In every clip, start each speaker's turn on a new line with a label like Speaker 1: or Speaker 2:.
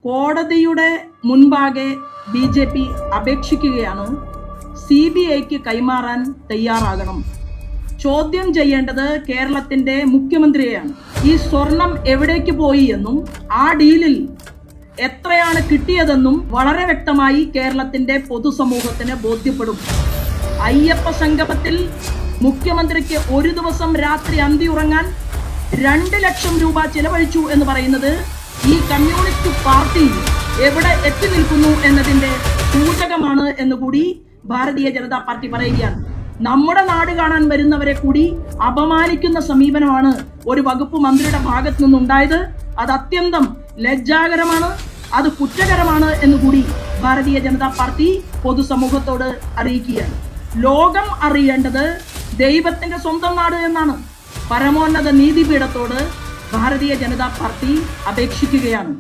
Speaker 1: കോടതിയുടെ മുൻപാകെ BJP അപേക്ഷിക്കുകയാണ് CBIക്ക് കൈമാറാൻ തയ്യാറാകണം. ചോദ്യം ചെയ്യേണ്ടത് കേരളത്തിന്റെ മുഖ്യമന്ത്രിയെയാണ്. ഈ സ്വർണം എവിടേക്ക് പോയി എന്നും ആ ഡീലിൽ എത്രയാണ് കിട്ടിയതെന്നും വളരെ വ്യക്തമായി കേരളത്തിന്റെ പൊതുസമൂഹത്തിന് ബോധ്യപ്പെടും. അയ്യപ്പ സംഗമത്തിൽ മുഖ്യമന്ത്രിക്ക് ഒരു ദിവസം രാത്രി അന്തി ഉറങ്ങാൻ 2 ലക്ഷം രൂപ ചിലവഴിച്ചു എന്ന് പറയുന്നത് ഈ കമ്മ്യൂണിസ്റ്റ് പാർട്ടി എവിടെ എത്തി നിൽക്കുന്നു എന്നതിന്റെ സൂചകമാണ് എന്നുകൂടി ഭാരതീയ ജനതാ പാർട്ടി പറയുകയാണ്. നമ്മുടെ നാട് കാണാൻ വരുന്നവരെ കൂടി അപമാനിക്കുന്ന സമീപനമാണ് ഒരു വകുപ്പ് മന്ത്രിയുടെ ഭാഗത്തു നിന്നുണ്ടായത്. അത് അത്യന്തം ലജ്ജാകരമാണ്, അത് കുറ്റകരമാണ് എന്നുകൂടി ഭാരതീയ ജനതാ പാർട്ടി പൊതുസമൂഹത്തോട് അറിയിക്കുകയാണ്. ലോകം അറിയേണ്ടത് ദൈവത്തിന്റെ സ്വന്തം നാട് എന്നാണ്. പരമോന്നത നീതിപീഠത്തോട് ഭാരതീയ ജനതാ പാർട്ടി അപേക്ഷിക്കുകയാണ്.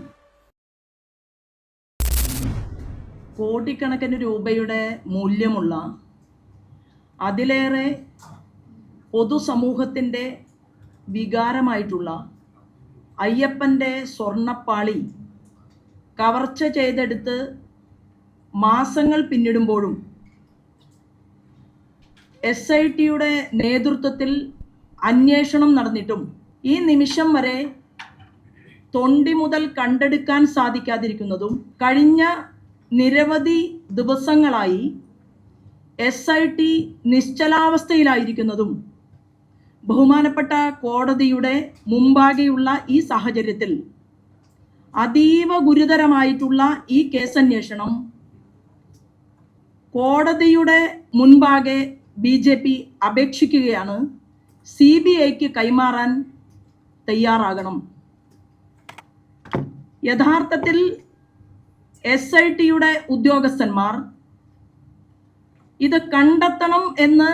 Speaker 1: കോടിക്കണക്കിന് രൂപയുടെ മൂല്യമുള്ള, അതിലേറെ പൊതുസമൂഹത്തിൻ്റെ വികാരമായിട്ടുള്ള അയ്യപ്പൻ്റെ സ്വർണ്ണപ്പാളി കവർച്ച ചെയ്തെടുത്ത് മാസങ്ങൾ പിന്നിടുമ്പോഴും SITയുടെ നേതൃത്വത്തിൽ അന്വേഷണം നടന്നിട്ടും ഈ നിമിഷം വരെ തൊണ്ടി മുതൽ കണ്ടെടുക്കാൻ സാധിക്കാതിരിക്കുന്നതും കഴിഞ്ഞ നിരവധി ദിവസങ്ങളായി SIT നിശ്ചലാവസ്ഥയിലായിരിക്കുന്നതും ബഹുമാനപ്പെട്ട കോടതിയുടെ മുമ്പാകെയുള്ള ഈ സാഹചര്യത്തിൽ അതീവ ഗുരുതരമായിട്ടുള്ള ഈ കേസന്വേഷണം കോടതിയുടെ മുൻപാകെ BJP അപേക്ഷിക്കുകയാണ് CBIക്ക് കൈമാറാൻ തയ്യാറാകണം. യഥാർത്ഥത്തിൽ SITയുടെ ഉദ്യോഗസ്ഥന്മാർ ഇത് കണ്ടെത്തണം എന്ന്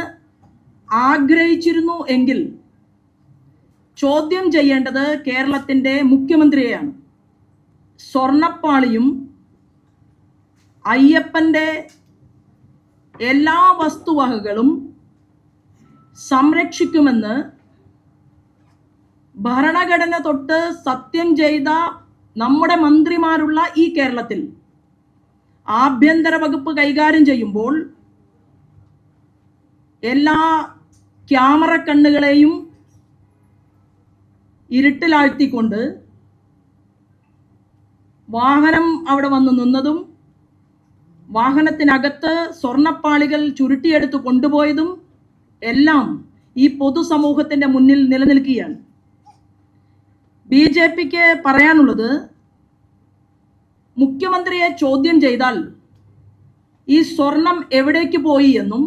Speaker 1: ആഗ്രഹിച്ചിരുന്നു എങ്കിൽ ചോദ്യം ചെയ്യേണ്ടത് കേരളത്തിൻ്റെ മുഖ്യമന്ത്രിയെയാണ്. സ്വർണ്ണപ്പാളിയും അയ്യപ്പൻ്റെ എല്ലാ വസ്തുവകകളും സംരക്ഷിക്കുമെന്ന് ഭരണഘടന തൊട്ട് സത്യം ചെയ്ത നമ്മുടെ മന്ത്രിമാരുള്ള ഈ കേരളത്തിൽ ആഭ്യന്തര വകുപ്പ് കൈകാര്യം ചെയ്യുമ്പോൾ എല്ലാ ക്യാമറ കണ്ണുകളെയും ഇരുട്ടിലാഴ്ത്തിക്കൊണ്ട് വാഹനം അവിടെ വന്നു നിന്നതും വാഹനത്തിനകത്ത് സ്വർണ്ണപ്പാളികൾ ചുരുട്ടിയെടുത്ത് കൊണ്ടുപോയതും എല്ലാം ഈ പൊതുസമൂഹത്തിൻ്റെ മുന്നിൽ നിലനിൽക്കുകയാണ്. BJPക്ക് പറയാനുള്ളത്, മുഖ്യമന്ത്രിയെ ചോദ്യം ചെയ്താൽ ഈ സ്വർണം എവിടേക്ക് പോയി എന്നും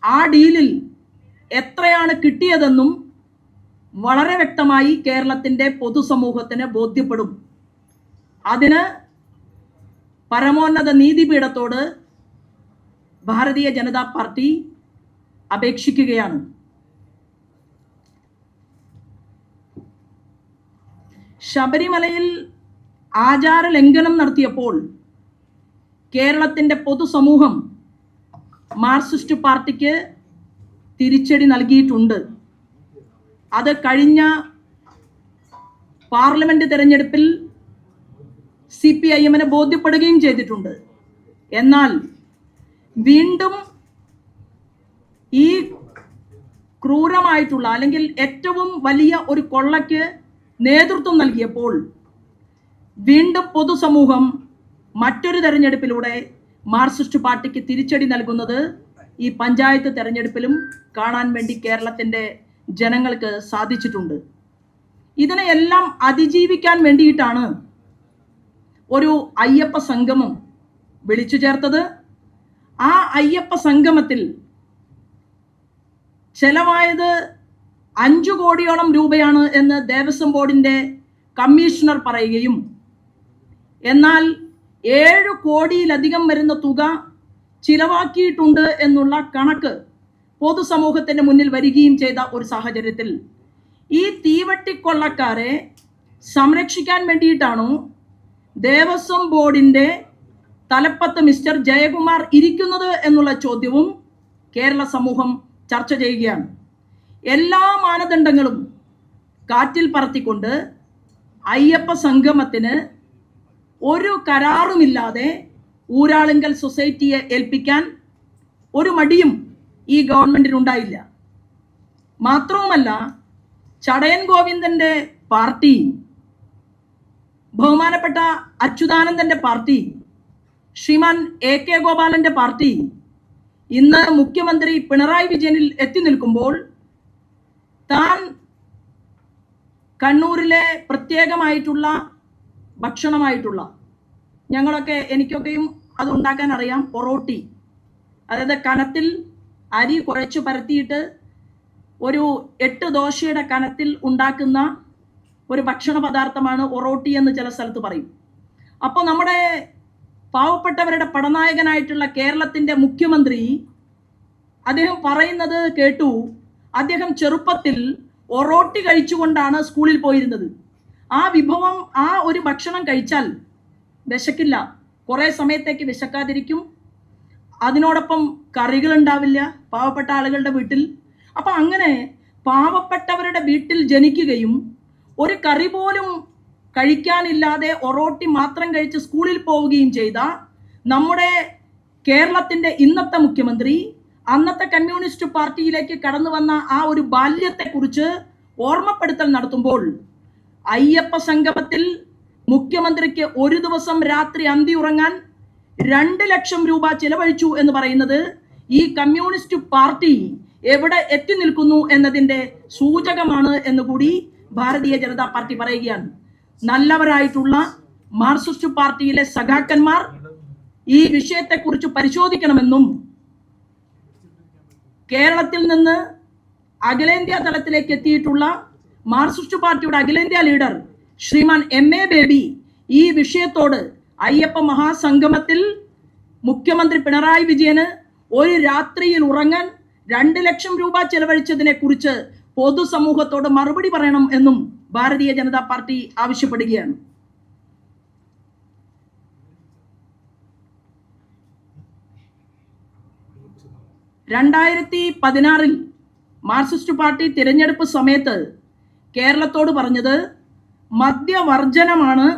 Speaker 1: ആ ഡീലിൽ എത്രയാണ് കിട്ടിയതെന്നും വളരെ വ്യക്തമായി കേരളത്തിൻ്റെ പൊതുസമൂഹത്തിന് ബോധ്യപ്പെടും. അതിന് പരമോന്നത നീതിപീഠത്തോട് ഭാരതീയ ജനതാ പാർട്ടി അപേക്ഷിക്കുകയാണ്. ശബരിമലയിൽ ആചാര ലംഘനം നടത്തിയപ്പോൾ കേരളത്തിൻ്റെ പൊതുസമൂഹം മാർക്സിസ്റ്റ് പാർട്ടിക്ക് തിരിച്ചടി നൽകിയിട്ടുണ്ട്. അത് കഴിഞ്ഞ പാർലമെന്റ് തെരഞ്ഞെടുപ്പിൽ CPIMനെ ബോധ്യപ്പെടുകയും ചെയ്തിട്ടുണ്ട്. എന്നാൽ വീണ്ടും ഈ ക്രൂരമായിട്ടുള്ള അല്ലെങ്കിൽ ഏറ്റവും വലിയ ഒരു കൊള്ളയ്ക്ക് നേതൃത്വം നൽകിയപ്പോൾ വീണ്ടും പൊതുസമൂഹം മറ്റൊരു തെരഞ്ഞെടുപ്പിലൂടെ മാർക്സിസ്റ്റ് പാർട്ടിക്ക് തിരിച്ചടി നൽകുന്നത് ഈ പഞ്ചായത്ത് തെരഞ്ഞെടുപ്പിലും കാണാൻ വേണ്ടി കേരളത്തിൻ്റെ ജനങ്ങൾക്ക് സാധിച്ചിട്ടുണ്ട്. ഇതിനെയെല്ലാം അതിജീവിക്കാൻ വേണ്ടിയിട്ടാണ് ഒരു അയ്യപ്പ സംഗമം വിളിച്ചു ചേർത്തത്. ആ അയ്യപ്പ സംഗമത്തിൽ ചെലവായത് 5 കോടിയോളം രൂപയാണ് എന്ന് ദേവസ്വം ബോർഡിൻ്റെ കമ്മീഷണർ പറയുകയും എന്നാൽ 7 കോടിയിലധികം വരുന്ന തുക ചിലവാക്കിയിട്ടുണ്ട് എന്നുള്ള കണക്ക് പൊതുസമൂഹത്തിൻ്റെ മുന്നിൽ വരികയും ചെയ്ത ഒരു സാഹചര്യത്തിൽ ഈ തീവട്ടിക്കൊള്ളക്കാരെ സംരക്ഷിക്കാൻ വേണ്ടിയിട്ടാണോ ദേവസ്വം ബോർഡിൻ്റെ തലപ്പത്ത് മിസ്റ്റർ ജയകുമാർ ഇരിക്കുന്നത് എന്നുള്ള ചോദ്യവും കേരള സമൂഹം ചർച്ച ചെയ്യുകയാണ്. എല്ലാ മാനദണ്ഡങ്ങളും കാറ്റിൽ പറത്തിക്കൊണ്ട് അയ്യപ്പ സംഗമത്തിന് ഒരു കരാറുമില്ലാതെ ഊരാളുങ്കൽ സൊസൈറ്റിയെ ഏൽപ്പിക്കാൻ ഒരു മടിയും ഈ ഗവൺമെന്റിനുണ്ടായില്ല. മാത്രവുമല്ല, ചടയൻ ഗോവിന്ദന്റെ പാർട്ടി, ബഹുമാനപ്പെട്ട അച്യുതാനന്ദന്റെ പാർട്ടി, ശ്രീമാൻ AK ഗോപാലന്റെ പാർട്ടി ഇന്ന് മുഖ്യമന്ത്രി പിണറായി വിജയനിൽ എത്തി നിൽക്കുമ്പോൾ താൻ കണ്ണൂരിലെ പ്രത്യേകമായിട്ടുള്ള ഭക്ഷണമായിട്ടുള്ള, എനിക്കൊക്കെയും അത് ഉണ്ടാക്കാൻ അറിയാം, ഒറോട്ടി, അതായത് കനത്തിൽ അരി കുഴച്ച് പരത്തിയിട്ട് ഒരു 8 ദോശയുടെ കനത്തിൽ ഉണ്ടാക്കുന്ന ഒരു ഭക്ഷണ പദാർത്ഥമാണ് ഒറോട്ടി എന്ന് ചില സ്ഥലത്ത് പറയും. അപ്പോൾ നമ്മുടെ പാവപ്പെട്ടവരുടെ പടനായകനായിട്ടുള്ള കേരളത്തിൻ്റെ മുഖ്യമന്ത്രി അദ്ദേഹം പറയുന്നത് കേട്ടു. അദ്ദേഹം ചെറുപ്പത്തിൽ ഒറോട്ടി കഴിച്ചുകൊണ്ടാണ് സ്കൂളിൽ പോയിരുന്നത്. ആ വിഭവം, ആ ഒരു ഭക്ഷണം കഴിച്ചാൽ വിശക്കില്ല, കുറേ സമയത്തേക്ക് വിശക്കാതിരിക്കും. അതിനോടൊപ്പം കറികൾ ഉണ്ടാവില്ല പാവപ്പെട്ട ആളുകളുടെ വീട്ടിൽ. അപ്പം അങ്ങനെ പാവപ്പെട്ടവരുടെ വീട്ടിൽ ജനിക്കുകയും ഒരു കറി പോലും കഴിക്കാനില്ലാതെ ഒറോട്ടി മാത്രം കഴിച്ച് സ്കൂളിൽ പോവുകയും ചെയ്ത നമ്മുടെ കേരളത്തിൻ്റെ ഇന്നത്തെ മുഖ്യമന്ത്രി അന്നത്തെ കമ്മ്യൂണിസ്റ്റ് പാർട്ടിയിലേക്ക് കടന്നു വന്ന ആ ഒരു ബാല്യത്തെക്കുറിച്ച് ഓർമ്മപ്പെടുത്തൽ നടത്തുമ്പോൾ അയ്യപ്പ സംഗമത്തിൽ മുഖ്യമന്ത്രിക്ക് ഒരു ദിവസം രാത്രി അന്തി ഉറങ്ങാൻ 2 ലക്ഷം രൂപ ചെലവഴിച്ചു എന്ന് പറയുന്നത് ഈ കമ്മ്യൂണിസ്റ്റ് പാർട്ടി എവിടെ എത്തി നിൽക്കുന്നു എന്നതിൻ്റെ സൂചകമാണ് എന്നുകൂടി ഭാരതീയ ജനതാ പാർട്ടി പറയുകയാണ്. നല്ലവരായിട്ടുള്ള മാർക്സിസ്റ്റ് പാർട്ടിയിലെ സഖാക്കന്മാർ ഈ വിഷയത്തെക്കുറിച്ച് പരിശോധിക്കണമെന്നും കേരളത്തിൽ നിന്ന് അഖിലേന്ത്യാ തലത്തിലേക്ക് എത്തിയിട്ടുള്ള മാർക്സിസ്റ്റ് പാർട്ടിയുടെ അഖിലേന്ത്യാ ലീഡർ ശ്രീമാൻ MA ബേബി ഈ വിഷയത്തോട് അയ്യപ്പ മഹാസംഗമത്തിൽ മുഖ്യമന്ത്രി പിണറായി വിജയന് ഒരു രാത്രിയിൽ ഉറങ്ങാൻ 2 ലക്ഷം രൂപ ചെലവഴിച്ചതിനെ കുറിച്ച് പൊതുസമൂഹത്തോട് മറുപടി പറയണം എന്നും ഭാരതീയ ജനതാ പാർട്ടി ആവശ്യപ്പെടുകയാണ്. (2016) മാർക്സിസ്റ്റ് പാർട്ടി തിരഞ്ഞെടുപ്പ് സമയത്ത് കേരളത്തോട് പറഞ്ഞത് മദ്യവർജനമാണ്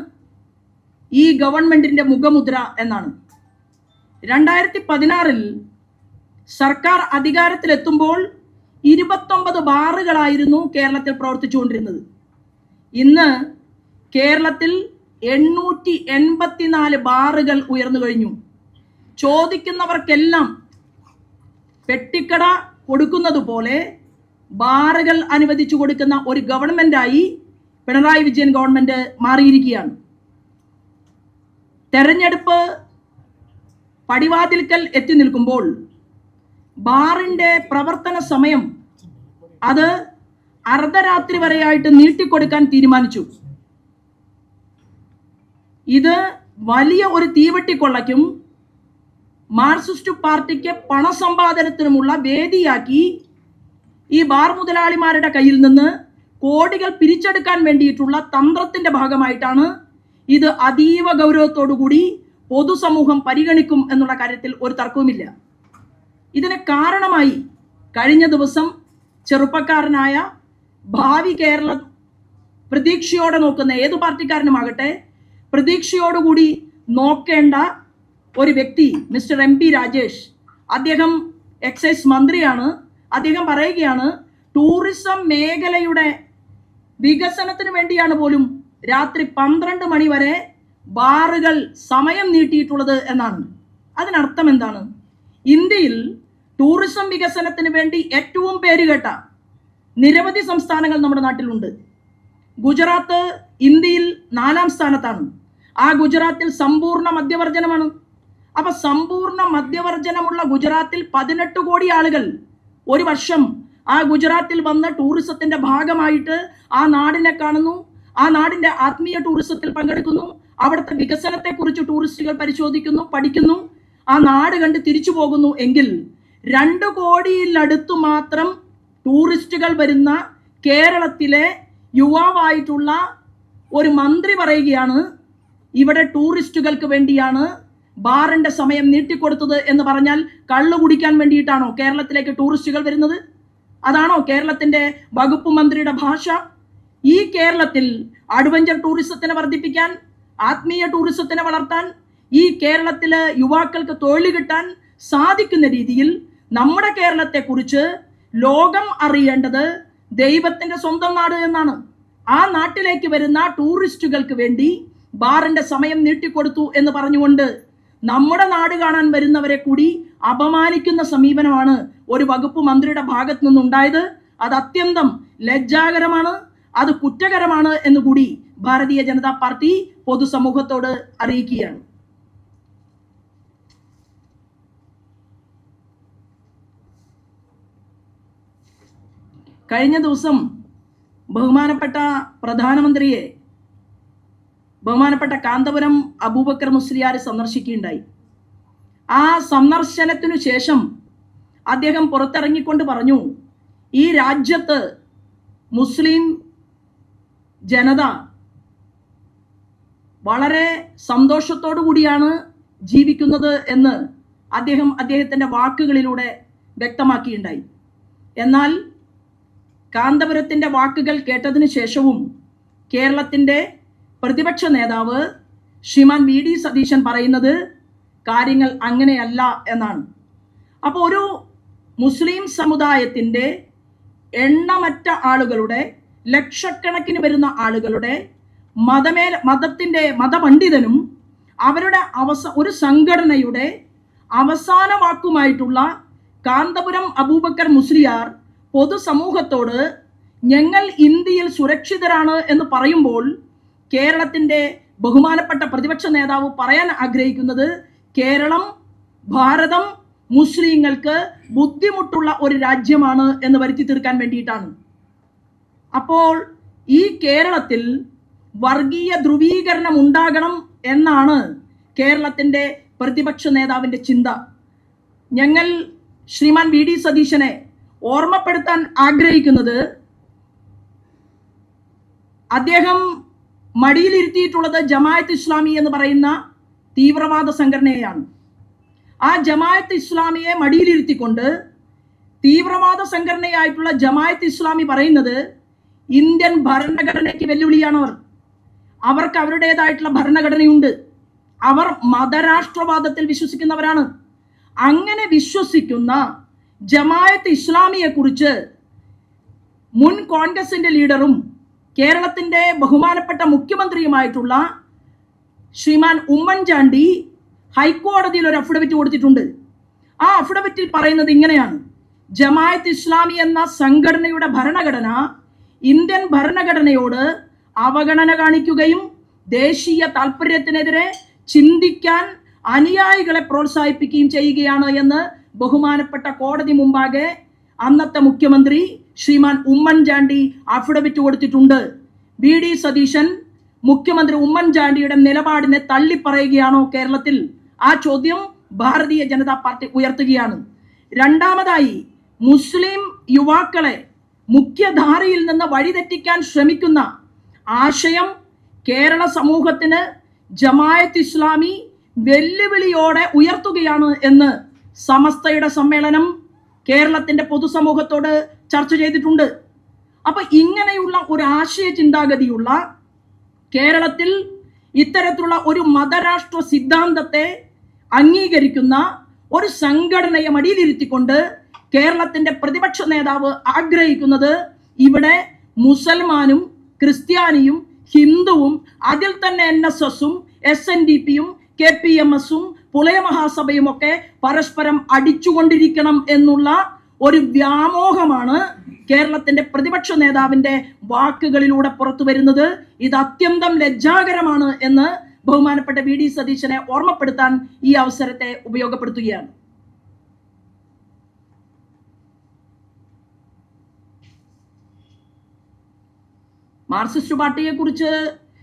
Speaker 1: ഈ ഗവൺമെന്റിന്റെ മുഖമുദ്ര എന്നാണ്. 2016 സർക്കാർ അധികാരത്തിലെത്തുമ്പോൾ 29 ബാറുകളായിരുന്നു കേരളത്തിൽ പ്രവർത്തിച്ചുകൊണ്ടിരുന്നത്. ഇന്ന് കേരളത്തിൽ 884 ബാറുകൾ ഉയർന്നു കഴിഞ്ഞു. ചോദിക്കുന്നവർക്കെല്ലാം പെട്ടിക്കട കൊടുക്കുന്നത് പോലെ ബാറുകൾ അനുവദിച്ചു കൊടുക്കുന്ന ഒരു ഗവൺമെന്റായി പിണറായി വിജയൻ ഗവൺമെന്റ് മാറിയിരിക്കുകയാണ്. തെരഞ്ഞെടുപ്പ് പടിവാതിൽക്കൽ എത്തി നിൽക്കുമ്പോൾ ബാറിന്റെ പ്രവർത്തന സമയം അത് അർദ്ധരാത്രി വരെയായിട്ട് നീട്ടിക്കൊടുക്കാൻ തീരുമാനിച്ചു. ഇത് വലിയ ഒരു തീവെട്ടിക്കൊള്ളയ്ക്കും മാർക്സിസ്റ്റ് പാർട്ടിക്ക് പണസമ്പാദനത്തിനുമുള്ള വേദിയാക്കി ഈ ബാർ മുതലാളിമാരുടെ കയ്യിൽ നിന്ന് കോടികൾ പിരിച്ചെടുക്കാൻ വേണ്ടിയിട്ടുള്ള തന്ത്രത്തിന്റെ ഭാഗമായിട്ടാണ് ഇത് അതീവ ഗൗരവത്തോടുകൂടി പൊതുസമൂഹം പരിഗണിക്കും എന്നുള്ള കാര്യത്തിൽ ഒരു തർക്കവുമില്ല. ഇതിന് കാരണമായി കഴിഞ്ഞ ദിവസം ചെറുപ്പക്കാരനായ ഭാവി കേരളം പ്രതീക്ഷയോടെ നോക്കുന്ന ഏതു പാർട്ടിക്കാരനുമാകട്ടെ പ്രതീക്ഷയോടുകൂടി നോക്കേണ്ട ഒരു വ്യക്തി മിസ്റ്റർ MP രാജേഷ്, അദ്ദേഹം എക്സൈസ് മന്ത്രിയാണ്. അദ്ദേഹം പറയുകയാണ് ടൂറിസം മേഖലയുടെ വികസനത്തിന് വേണ്ടിയാണ് പോലും രാത്രി 12 മണി വരെ ബാറുകൾ സമയം നീട്ടിയിട്ടുള്ളത് എന്നാണ്. അതിനർത്ഥം എന്താണ്? ഇന്ത്യയിൽ ടൂറിസം വികസനത്തിന് വേണ്ടി ഏറ്റവും പേരുകേട്ട നിരവധി സംസ്ഥാനങ്ങൾ നമ്മുടെ നാട്ടിലുണ്ട്. ഗുജറാത്ത് ഇന്ത്യയിൽ 4ാം സ്ഥാനത്താണ്. ആ ഗുജറാത്തിൽ സമ്പൂർണ്ണ മദ്യവർജനമാണ്. അപ്പൊ സമ്പൂർണ്ണ മദ്യവർജനമുള്ള ഗുജറാത്തിൽ 18 കോടി ആളുകൾ ഒരു വർഷം ആ ഗുജറാത്തിൽ വന്ന് ടൂറിസത്തിന്റെ ഭാഗമായിട്ട് ആ നാടിനെ കാണുന്നു, ആ നാടിന്റെ ആത്മീയ ടൂറിസത്തിൽ പങ്കെടുക്കുന്നു, അവിടുത്തെ വികസനത്തെക്കുറിച്ച് ടൂറിസ്റ്റുകൾ പരിശോധിക്കുന്നു, പഠിക്കുന്നു, ആ നാട് കണ്ട് തിരിച്ചു പോകുന്നു. എങ്കിൽ 2 കോടിയിലടുത്തു മാത്രം ടൂറിസ്റ്റുകൾ വരുന്ന കേരളത്തിലെ യുവാവായിട്ടുള്ള ഒരു മന്ത്രി പറയുകയാണ് ഇവിടെ ടൂറിസ്റ്റുകൾക്ക് വേണ്ടിയാണ് ബാറിന്റെ സമയം നീട്ടിക്കൊടുത്തത് എന്ന് പറഞ്ഞാൽ കള്ളു കുടിക്കാൻ വേണ്ടിയിട്ടാണോ കേരളത്തിലേക്ക് ടൂറിസ്റ്റുകൾ വരുന്നത്? അതാണോ കേരളത്തിന്റെ വകുപ്പ് മന്ത്രിയുടെ ഭാഷ? ഈ കേരളത്തിൽ അഡ്വഞ്ചർ ടൂറിസത്തിനെ വർദ്ധിപ്പിക്കാൻ, ആത്മീയ ടൂറിസത്തിനെ വളർത്താൻ, ഈ കേരളത്തിലെ യുവാക്കൾക്ക് തൊഴിൽ കിട്ടാൻ സാധിക്കുന്ന രീതിയിൽ നമ്മുടെ കേരളത്തെക്കുറിച്ച് ലോകം അറിയേണ്ടത് ദൈവത്തിന്റെ സ്വന്തം നാട് എന്നാണ്. ആ നാട്ടിലേക്ക് വരുന്ന ടൂറിസ്റ്റുകൾക്ക് വേണ്ടി ബാറിന്റെ സമയം നീട്ടിക്കൊടുത്തു എന്ന് പറഞ്ഞുകൊണ്ട് നമ്മുടെ നാട് കാണാൻ വരുന്നവരെ കൂടി അപമാനിക്കുന്ന സമീപനമാണ് ഒരു വകുപ്പ് മന്ത്രിയുടെ ഭാഗത്തു നിന്നുണ്ടായത്. അത് അത്യന്തം ലജ്ജാകരമാണ്, അത് കുറ്റകരമാണ് എന്നുകൂടി ഭാരതീയ ജനതാ പാർട്ടി പൊതുസമൂഹത്തോട് അറിയിക്കുകയാണ്. കഴിഞ്ഞ ദിവസം ബഹുമാനപ്പെട്ട പ്രധാനമന്ത്രിയെ ബഹുമാനപ്പെട്ട കാന്തപുരം അബൂബക്കർ മുസ്ലിയാർ സന്ദർശിക്കുകയുണ്ടായി. ആ സന്ദർശനത്തിനു ശേഷം അദ്ദേഹം പുറത്തിറങ്ങിക്കൊണ്ട് പറഞ്ഞു, ഈ രാജ്യത്ത് മുസ്ലിം ജനത വളരെ സന്തോഷത്തോടു കൂടിയാണ് ജീവിക്കുന്നത് എന്ന് അദ്ദേഹത്തിൻ്റെ വാക്കുകളിലൂടെ വ്യക്തമാക്കിയിട്ടുണ്ടായി. എന്നാൽ കാന്തപുരത്തിൻ്റെ വാക്കുകൾ കേട്ടതിന് ശേഷവും കേരളത്തിൻ്റെ പ്രതിപക്ഷ നേതാവ് ശ്രീമാൻ വി.ഡി. സതീശൻ പറയുന്നത് കാര്യങ്ങൾ അങ്ങനെയല്ല എന്നാണ്. അപ്പോൾ ഒരു മുസ്ലിം സമുദായത്തിൻ്റെ എണ്ണമറ്റ ആളുകളുടെ, ലക്ഷക്കണക്കിന് വരുന്ന ആളുകളുടെ മതപണ്ഡിതനും അവരുടെ ഒരു സംഘടനയുടെ അവസാന വാക്കുമായിട്ടുള്ള കാന്തപുരം അബൂബക്കർ മുസ്ലിയാർ പൊതുസമൂഹത്തോട് ഞങ്ങൾ ഇന്ത്യയിൽ സുരക്ഷിതരാണ് എന്ന് പറയുമ്പോൾ കേരളത്തിൻ്റെ ബഹുമാനപ്പെട്ട പ്രതിപക്ഷ നേതാവ് പറയാൻ ആഗ്രഹിക്കുന്നത് കേരളം, ഭാരതം മുസ്ലിങ്ങൾക്ക് ബുദ്ധിമുട്ടുള്ള ഒരു രാജ്യമാണ് എന്ന് വരുത്തി തീർക്കാൻ വേണ്ടിയിട്ടാണ്. അപ്പോൾ ഈ കേരളത്തിൽ വർഗീയ ധ്രുവീകരണം ഉണ്ടാകണം എന്നാണ് കേരളത്തിൻ്റെ പ്രതിപക്ഷ നേതാവിൻ്റെ ചിന്ത. ഞങ്ങൾ ശ്രീമാൻ വി.ഡി. സതീശനെ ഓർമ്മപ്പെടുത്താൻ ആഗ്രഹിക്കുന്നത്, അദ്ദേഹം മടിയിലിരുത്തിയിട്ടുള്ളത് ജമാഅത്ത് ഇസ്ലാമി എന്ന് പറയുന്ന തീവ്രവാദ സംഘടനയെയാണ്. ആ ജമാഅത്ത് ഇസ്ലാമിയെ മടിയിലിരുത്തിക്കൊണ്ട് തീവ്രവാദ സംഘടനയായിട്ടുള്ള ജമാഅത്ത് ഇസ്ലാമി പറയുന്നത് ഇന്ത്യൻ ഭരണഘടനയ്ക്ക് വെല്ലുവിളിയാണ്. അവർക്ക് അവരുടേതായിട്ടുള്ള ഭരണഘടനയുണ്ട്. അവർ മതരാഷ്ട്രവാദത്തിൽ വിശ്വസിക്കുന്നവരാണ്. അങ്ങനെ വിശ്വസിക്കുന്ന ജമാഅത്ത് ഇസ്ലാമിയെ കുറിച്ച് മുൻ കോൺഗ്രസിന്റെ ലീഡറും കേരളത്തിന്റെ ബഹുമാനപ്പെട്ട മുഖ്യമന്ത്രിയുമായിട്ടുള്ള ശ്രീമാൻ ഉമ്മൻചാണ്ടി ഹൈക്കോടതിയിൽ ഒരു അഫിഡവിറ്റ് കൊടുത്തിട്ടുണ്ട്. ആ അഫിഡവിറ്റിൽ പറയുന്നത് ഇങ്ങനെയാണ്: ജമാഅത്ത് ഇസ്ലാമി എന്ന സംഘടനയുടെ ഭരണഘടന ഇന്ത്യൻ ഭരണഘടനയോട് അവഗണന കാണിക്കുകയും ദേശീയ താല്പര്യത്തിനെതിരെ ചിന്തിക്കാൻ അനുയായികളെ പ്രോത്സാഹിപ്പിക്കുകയും ചെയ്യുകയാണ് എന്ന് ബഹുമാനപ്പെട്ട കോടതി മുമ്പാകെ അന്നത്തെ മുഖ്യമന്ത്രി ശ്രീമാൻ ഉമ്മൻചാണ്ടി അഫിഡവിറ്റ് കൊടുത്തിട്ടുണ്ട്. വി.ഡി. സതീശൻ മുഖ്യമന്ത്രി ഉമ്മൻചാണ്ടിയുടെ നിലപാടിനെ തള്ളിപ്പറയുകയാണോ കേരളത്തിൽ? ആ ചോദ്യം ഭാരതീയ ജനതാ പാർട്ടി ഉയർത്തുകയാണ്. രണ്ടാമതായി, മുസ്ലിം യുവാക്കളെ മുഖ്യധാരയിൽ നിന്ന് വഴിതെറ്റിക്കാൻ ശ്രമിക്കുന്ന ആശയം കേരള സമൂഹത്തിന് ജമാഅത്ത് ഇസ്ലാമി വെല്ലുവിളിയോടെ ഉയർത്തുകയാണ് എന്ന് സമസ്തയുടെ സമ്മേളനം കേരളത്തിന്റെ പൊതുസമൂഹത്തോട് ചർച്ച ചെയ്തിട്ടുണ്ട്. അപ്പൊ ഇങ്ങനെയുള്ള ഒരു ആശയ ചിന്താഗതിയുള്ള കേരളത്തിൽ ഇത്തരത്തിലുള്ള ഒരു മതരാഷ്ട്ര സിദ്ധാന്തത്തെ അംഗീകരിക്കുന്ന ഒരു സംഘടനയെ മടിയിലിരുത്തിക്കൊണ്ട് കേരളത്തിന്റെ പ്രതിപക്ഷ നേതാവ് ആഗ്രഹിക്കുന്നത് ഇവിടെ മുസൽമാനും ക്രിസ്ത്യാനിയും ഹിന്ദുവും അതിൽ തന്നെ NSSും SNDPയും KPMSും പുലയ മഹാസഭയും ഒക്കെ പരസ്പരം അടിച്ചുകൊണ്ടിരിക്കണം എന്നുള്ള ഒരു വ്യാമോഹമാണ് കേരളത്തിന്റെ പ്രതിപക്ഷ നേതാവിന്റെ വാക്കുകളിലൂടെ പുറത്തു വരുന്നത്. ഇത് അത്യന്തം ലജ്ജാകരമാണ് എന്ന് ബഹുമാനപ്പെട്ട വി.ഡി. സതീശനെ ഓർമ്മപ്പെടുത്താൻ ഈ അവസരത്തെ ഉപയോഗപ്പെടുത്തുകയാണ്. മാർക്സിസ്റ്റ് പാർട്ടിയെ കുറിച്ച്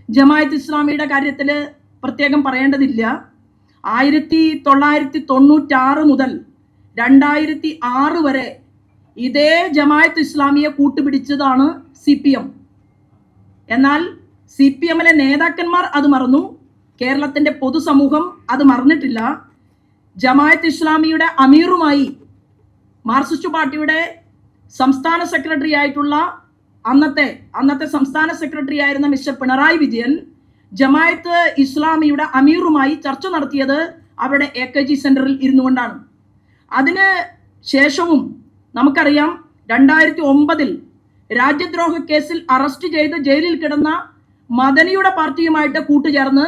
Speaker 1: ജമാഅത്ത് ഇസ്ലാമിയുടെ കാര്യത്തിൽ പ്രത്യേകം പറയേണ്ടതില്ല. 1996 മുതൽ 2006 വരെ ഇതേ ജമാഅത്ത് ഇസ്ലാമിയെ കൂട്ടുപിടിച്ചതാണ് CPM. എന്നാൽ CPMലെ നേതാക്കന്മാർ അത് മറന്നു, കേരളത്തിന്റെ പൊതുസമൂഹം അത് മറന്നിട്ടില്ല. ജമാഅത്ത് ഇസ്ലാമിയുടെ അമീറുമായി മാർക്സിസ്റ്റ് പാർട്ടിയുടെ സംസ്ഥാന സെക്രട്ടറി ആയിട്ടുള്ള അന്നത്തെ സംസ്ഥാന സെക്രട്ടറി ആയിരുന്ന മിസ്റ്റർ പിണറായി വിജയൻ ജമായത്ത് ഇസ്ലാമിയുടെ അമീറുമായി ചർച്ച നടത്തിയത് അവരുടെ AKG സെന്ററിൽ ഇരുന്നു കൊണ്ടാണ്. അതിന് ശേഷവും നമുക്കറിയാം 2009 രാജ്യദ്രോഹ കേസിൽ അറസ്റ്റ് ചെയ്ത് ജയിലിൽ കിടന്ന മദനിയുടെ പാർട്ടിയുമായിട്ട് കൂട്ടുചേർന്ന്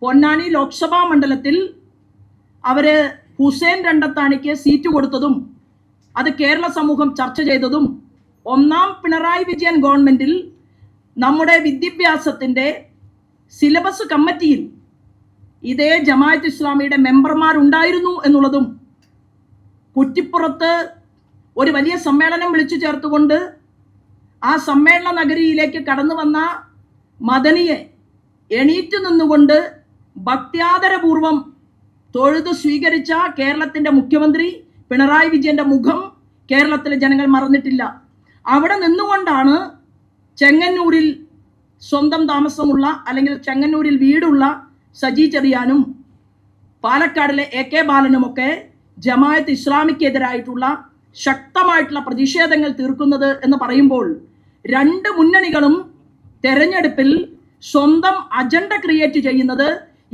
Speaker 1: പൊന്നാനി ലോക്സഭാ മണ്ഡലത്തിൽ അവര് ഹുസൈൻ രണ്ടത്താണിക്ക് സീറ്റ് കൊടുത്തതും അത് കേരള സമൂഹം ചർച്ച ചെയ്തതും ഒന്നാം പിണറായി വിജയൻ ഗവൺമെന്റിൽ നമ്മുടെ വിദ്യാഭ്യാസത്തിന്റെ സിലബസ് കമ്മിറ്റിയിൽ ഇതേ ജമാഅത്ത് ഇസ്ലാമിയുടെ മെമ്പർമാരുണ്ടായിരുന്നു എന്നുള്ളതും കുറ്റിപ്പുറത്ത് ഒരു വലിയ സമ്മേളനം വിളിച്ചു ചേർത്തുകൊണ്ട് ആ സമ്മേളന നഗരിയിലേക്ക് കടന്നു വന്ന മദനിയെ എണീറ്റ് നിന്നുകൊണ്ട് ഭക്ത്യാദരപൂർവം തൊഴുതു സ്വീകരിച്ച കേരളത്തിന്റെ മുഖ്യമന്ത്രി പിണറായി വിജയന്റെ മുഖം കേരളത്തിലെ ജനങ്ങൾ മറന്നിട്ടില്ല. അവിടെ നിന്നുകൊണ്ടാണ് ചെങ്ങന്നൂരിൽ സ്വന്തം താമസമുള്ള അല്ലെങ്കിൽ ചെങ്ങന്നൂരിൽ വീടുള്ള സജി ചെറിയാനും പാലക്കാടിലെ AK ബാലനുമൊക്കെ ജമാഅത്ത് ഇസ്ലാമിക്കെതിരായിട്ടുള്ള ശക്തമായിട്ടുള്ള പ്രതിഷേധങ്ങൾ തീർക്കുന്നത് എന്ന് പറയുമ്പോൾ രണ്ട് മുന്നണികളും തെരഞ്ഞെടുപ്പിൽ സ്വന്തം അജണ്ട ക്രിയേറ്റ് ചെയ്യുന്നത്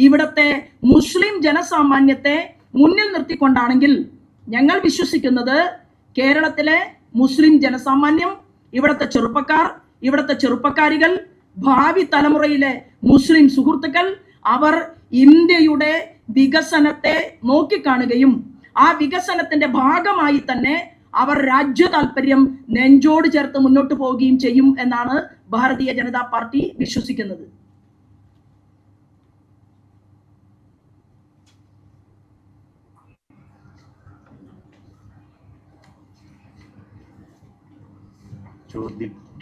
Speaker 1: ഇവിടത്തെ മുസ്ലിം ജനസാമാന്യത്തെ മുന്നിൽ നിർത്തിക്കൊണ്ടാണെങ്കിൽ ഞങ്ങൾ വിശ്വസിക്കുന്നത് കേരളത്തിലെ മുസ്ലിം ജനസാമാന്യം, ഇവിടുത്തെ ചെറുപ്പക്കാർ, ഇവിടുത്തെ ചെറുപ്പക്കാരികൾ, ഭാവി തലമുറയിലെ മുസ്ലിം സുഹൃത്തുക്കൾ അവർ ഇന്ത്യയുടെ വികസനത്തെ നോക്കിക്കാണുകയും ആ വികസനത്തിന്റെ ഭാഗമായി തന്നെ അവർ രാജ്യ താല്പര്യം നെഞ്ചോട് ചേർത്ത് മുന്നോട്ട് പോവുകയും ചെയ്യും എന്നാണ് ഭാരതീയ ജനതാ പാർട്ടി വിശ്വസിക്കുന്നത്.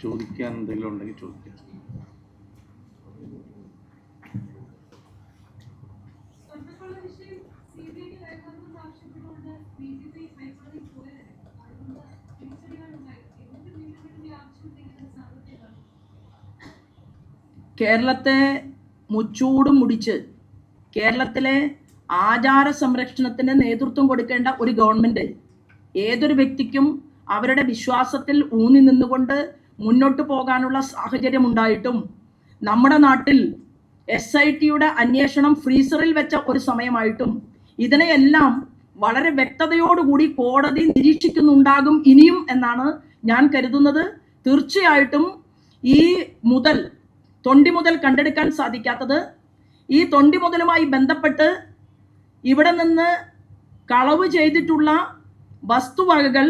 Speaker 2: ചോദിക്കാൻ എന്തെങ്കിലും ഉണ്ടെങ്കിൽ ചോദിക്കാം.
Speaker 1: കേരളത്തെ മുച്ചൂടും മുടിച്ച് കേരളത്തിലെ ആചാര സംരക്ഷണത്തിന് നേതൃത്വം കൊടുക്കേണ്ട ഒരു ഗവൺമെന്റ് ഏതൊരു വ്യക്തിക്കും അവരുടെ വിശ്വാസത്തിൽ ഊന്നി നിന്നുകൊണ്ട് മുന്നോട്ട് പോകാനുള്ള സാഹചര്യം ഉണ്ടായിട്ടും നമ്മുടെ നാട്ടിൽ SITയുടെ അന്വേഷണം ഫ്രീസറിൽ വെച്ച ഒരു സമയമായിട്ടും ഇതിനെയെല്ലാം വളരെ വ്യക്തതയോടുകൂടി കോടതി നിരീക്ഷിക്കുന്നുണ്ടാകും ഇനിയും എന്നാണ് ഞാൻ കരുതുന്നത്. തീർച്ചയായിട്ടും ഈ തൊണ്ടി മുതൽ കണ്ടെടുക്കാൻ സാധിക്കാത്തത്, ഈ തൊണ്ടി മുതലുമായി ബന്ധപ്പെട്ട് ഇവിടെ നിന്ന് കളവ് ചെയ്തിട്ടുള്ള വസ്തുവകകൾ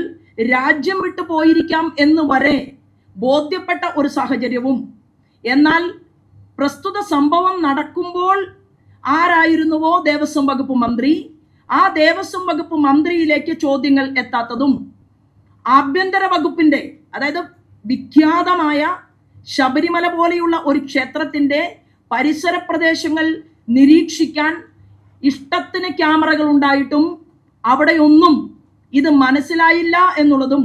Speaker 1: രാജ്യം വിട്ടു പോയിരിക്കാം എന്ന് വരെ ബോധ്യപ്പെട്ട ഒരു സാഹചര്യവും, എന്നാൽ പ്രസ്തുത സംഭവം നടക്കുമ്പോൾ ആരായിരുന്നുവോ ദേവസ്വം വകുപ്പ് മന്ത്രി, ആ ദേവസ്വം വകുപ്പ് മന്ത്രിയിലേക്ക് ചോദ്യങ്ങൾ എത്താത്തതും, ആഭ്യന്തര വകുപ്പിന്റെ, അതായത് വിഖ്യാതമായ ശബരിമല പോലെയുള്ള ഒരു ക്ഷേത്രത്തിന്റെ പരിസര പ്രദേശങ്ങൾ നിരീക്ഷിക്കാൻ ഇഷ്ടത്തിന് ക്യാമറകൾ ഉണ്ടായിട്ടും അവിടെയൊന്നും ഇത് മനസ്സിലായില്ല എന്നുള്ളതും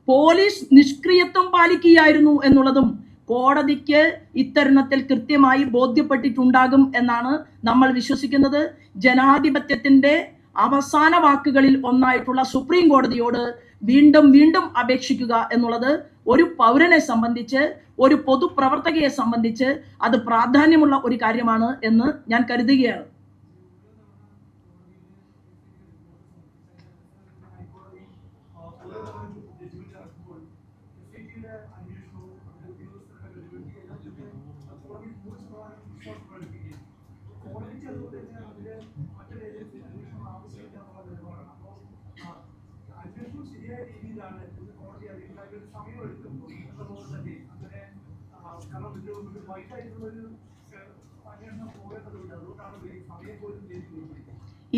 Speaker 1: പോലീസ് നിഷ്ക്രിയത്വം പാലിക്കുകയായിരുന്നു എന്നുള്ളതും കോടതിക്ക് ഇത്തരുണത്തിൽ കൃത്യമായി ബോധ്യപ്പെട്ടിട്ടുണ്ടാകും എന്നാണ് നമ്മൾ വിശ്വസിക്കുന്നത്. ജനാധിപത്യത്തിന്റെ അവസാന വാക്കുകളിൽ ഒന്നായിട്ടുള്ള സുപ്രീം കോടതിയോട് വീണ്ടും വീണ്ടും അപേക്ഷിക്കുക എന്നുള്ളത് ഒരു പൗരനെ സംബന്ധിച്ച്, ഒരു പൊതുപ്രവർത്തകയെ സംബന്ധിച്ച് അത് പ്രാധാന്യമുള്ള ഒരു കാര്യമാണ് എന്ന് ഞാൻ കരുതുകയാണ്.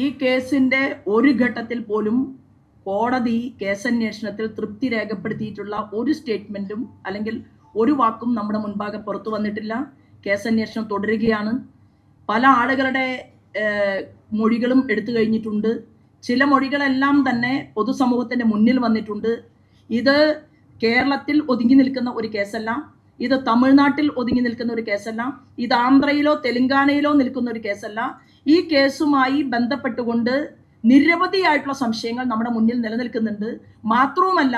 Speaker 1: ഈ കേസിന്റെ ഒരു ഘട്ടത്തിൽ പോലും കോടതി കേസന്വേഷണത്തിൽ തൃപ്തി രേഖപ്പെടുത്തിയിട്ടുള്ള ഒരു സ്റ്റേറ്റ്മെന്റും അല്ലെങ്കിൽ ഒരു വാക്കും നമ്മുടെ മുൻപാകെ പുറത്തു വന്നിട്ടില്ല. കേസന്വേഷണം തുടരുകയാണ്. പല ആളുകളുടെ മൊഴികളും എടുത്തു കഴിഞ്ഞിട്ടുണ്ട്. ചില മൊഴികളെല്ലാം തന്നെ പൊതുസമൂഹത്തിന്റെ മുന്നിൽ വന്നിട്ടുണ്ട്. ഇത് കേരളത്തിൽ ഒതുങ്ങി നിൽക്കുന്ന ഒരു കേസല്ല, ഇത് തമിഴ്നാട്ടിൽ ഒതുങ്ങി നിൽക്കുന്ന ഒരു കേസല്ല, ഇത് ആന്ധ്രയിലോ തെലങ്കാനയിലോ നിൽക്കുന്ന ഒരു കേസല്ല. ഈ കേസുമായി ബന്ധപ്പെട്ടുകൊണ്ട് നിരവധിയായിട്ടുള്ള സംശയങ്ങൾ നമ്മുടെ മുന്നിൽ നിലനിൽക്കുന്നുണ്ട്. മാത്രവുമല്ല,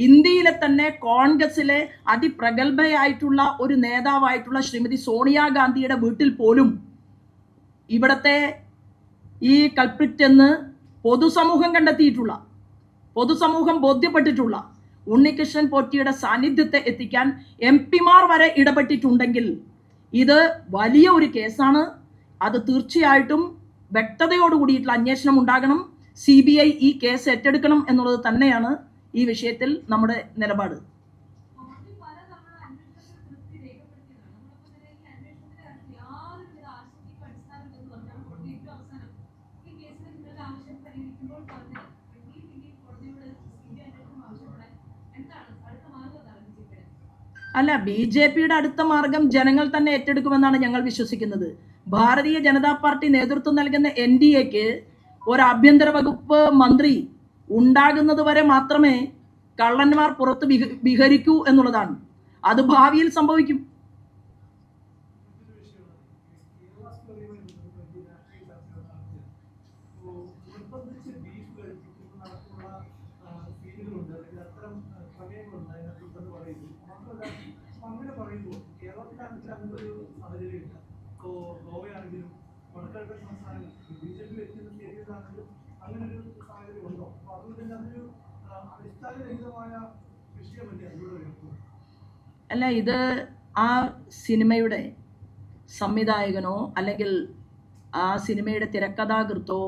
Speaker 1: ഇന്ത്യയിലെ തന്നെ കോൺഗ്രസിലെ അതിപ്രഗത്ഭയായിട്ടുള്ള ഒരു നേതാവായിട്ടുള്ള ശ്രീമതി സോണിയാഗാന്ധിയുടെ വീട്ടിൽ പോലും ഇവിടത്തെ ഈ കൾപ്രിറ്റ് എന്ന് പൊതുസമൂഹം കണ്ടെത്തിയിട്ടുള്ള, പൊതുസമൂഹം ബോധ്യപ്പെട്ടിട്ടുള്ള ഉണ്ണികൃഷ്ണൻ പോറ്റിയുടെ സാന്നിധ്യത്തെ എത്തിക്കാൻ MP-മാർ വരെ ഇടപെട്ടിട്ടുണ്ടെങ്കിൽ ഇത് വലിയ ഒരു കേസാണ്. അത് തീർച്ചയായിട്ടും വ്യക്തതയോടുകൂടിയിട്ടുള്ള അന്വേഷണം ഉണ്ടാകണം. CBI ഈ കേസ് ഏറ്റെടുക്കണം എന്നുള്ളത് തന്നെയാണ് ഈ വിഷയത്തിൽ നമ്മുടെ നിലപാട്. അല്ല, BJPയുടെ അടുത്ത മാർഗം ജനങ്ങൾ തന്നെ ഏറ്റെടുക്കുമെന്നാണ് ഞങ്ങൾ വിശ്വസിക്കുന്നത്. ഭാരതീയ ജനതാ പാർട്ടി നേതൃത്വം നൽകുന്ന NDAക്ക് ഒരു ആഭ്യന്തര വകുപ്പ് മന്ത്രി ഉണ്ടാകുന്നത് വരെ മാത്രമേ കള്ളന്മാർ പുറത്ത് വിഹരിക്കൂ എന്നുള്ളതാണ്. അത് ഭാവിയിൽ സംഭവിക്കും.
Speaker 3: അങ്ങനെ പറയുമ്പോൾ കേരളത്തിലാണെങ്കിൽ അങ്ങനെ ഒരു സാഹചര്യമില്ല. ഇപ്പോൾ ഗോവയാണെങ്കിലും വടക്കേ സംസ്ഥാനങ്ങൾ BJP വ്യക്തികൾ ശരിയാണെങ്കിലും അങ്ങനെ ഒരു സാഹചര്യം ഉണ്ടോ? അപ്പോൾ അതുകൊണ്ട് തന്നെ അതൊരു അടിസ്ഥാനരഹിതമായ വിഷയമല്ലേ അതിലൂടെ വരുന്നത്?
Speaker 1: അല്ല, ഇത് ആ സിനിമയുടെ സംവിധായകനോ അല്ലെങ്കിൽ ആ സിനിമയുടെ തിരക്കഥാകൃത്തോ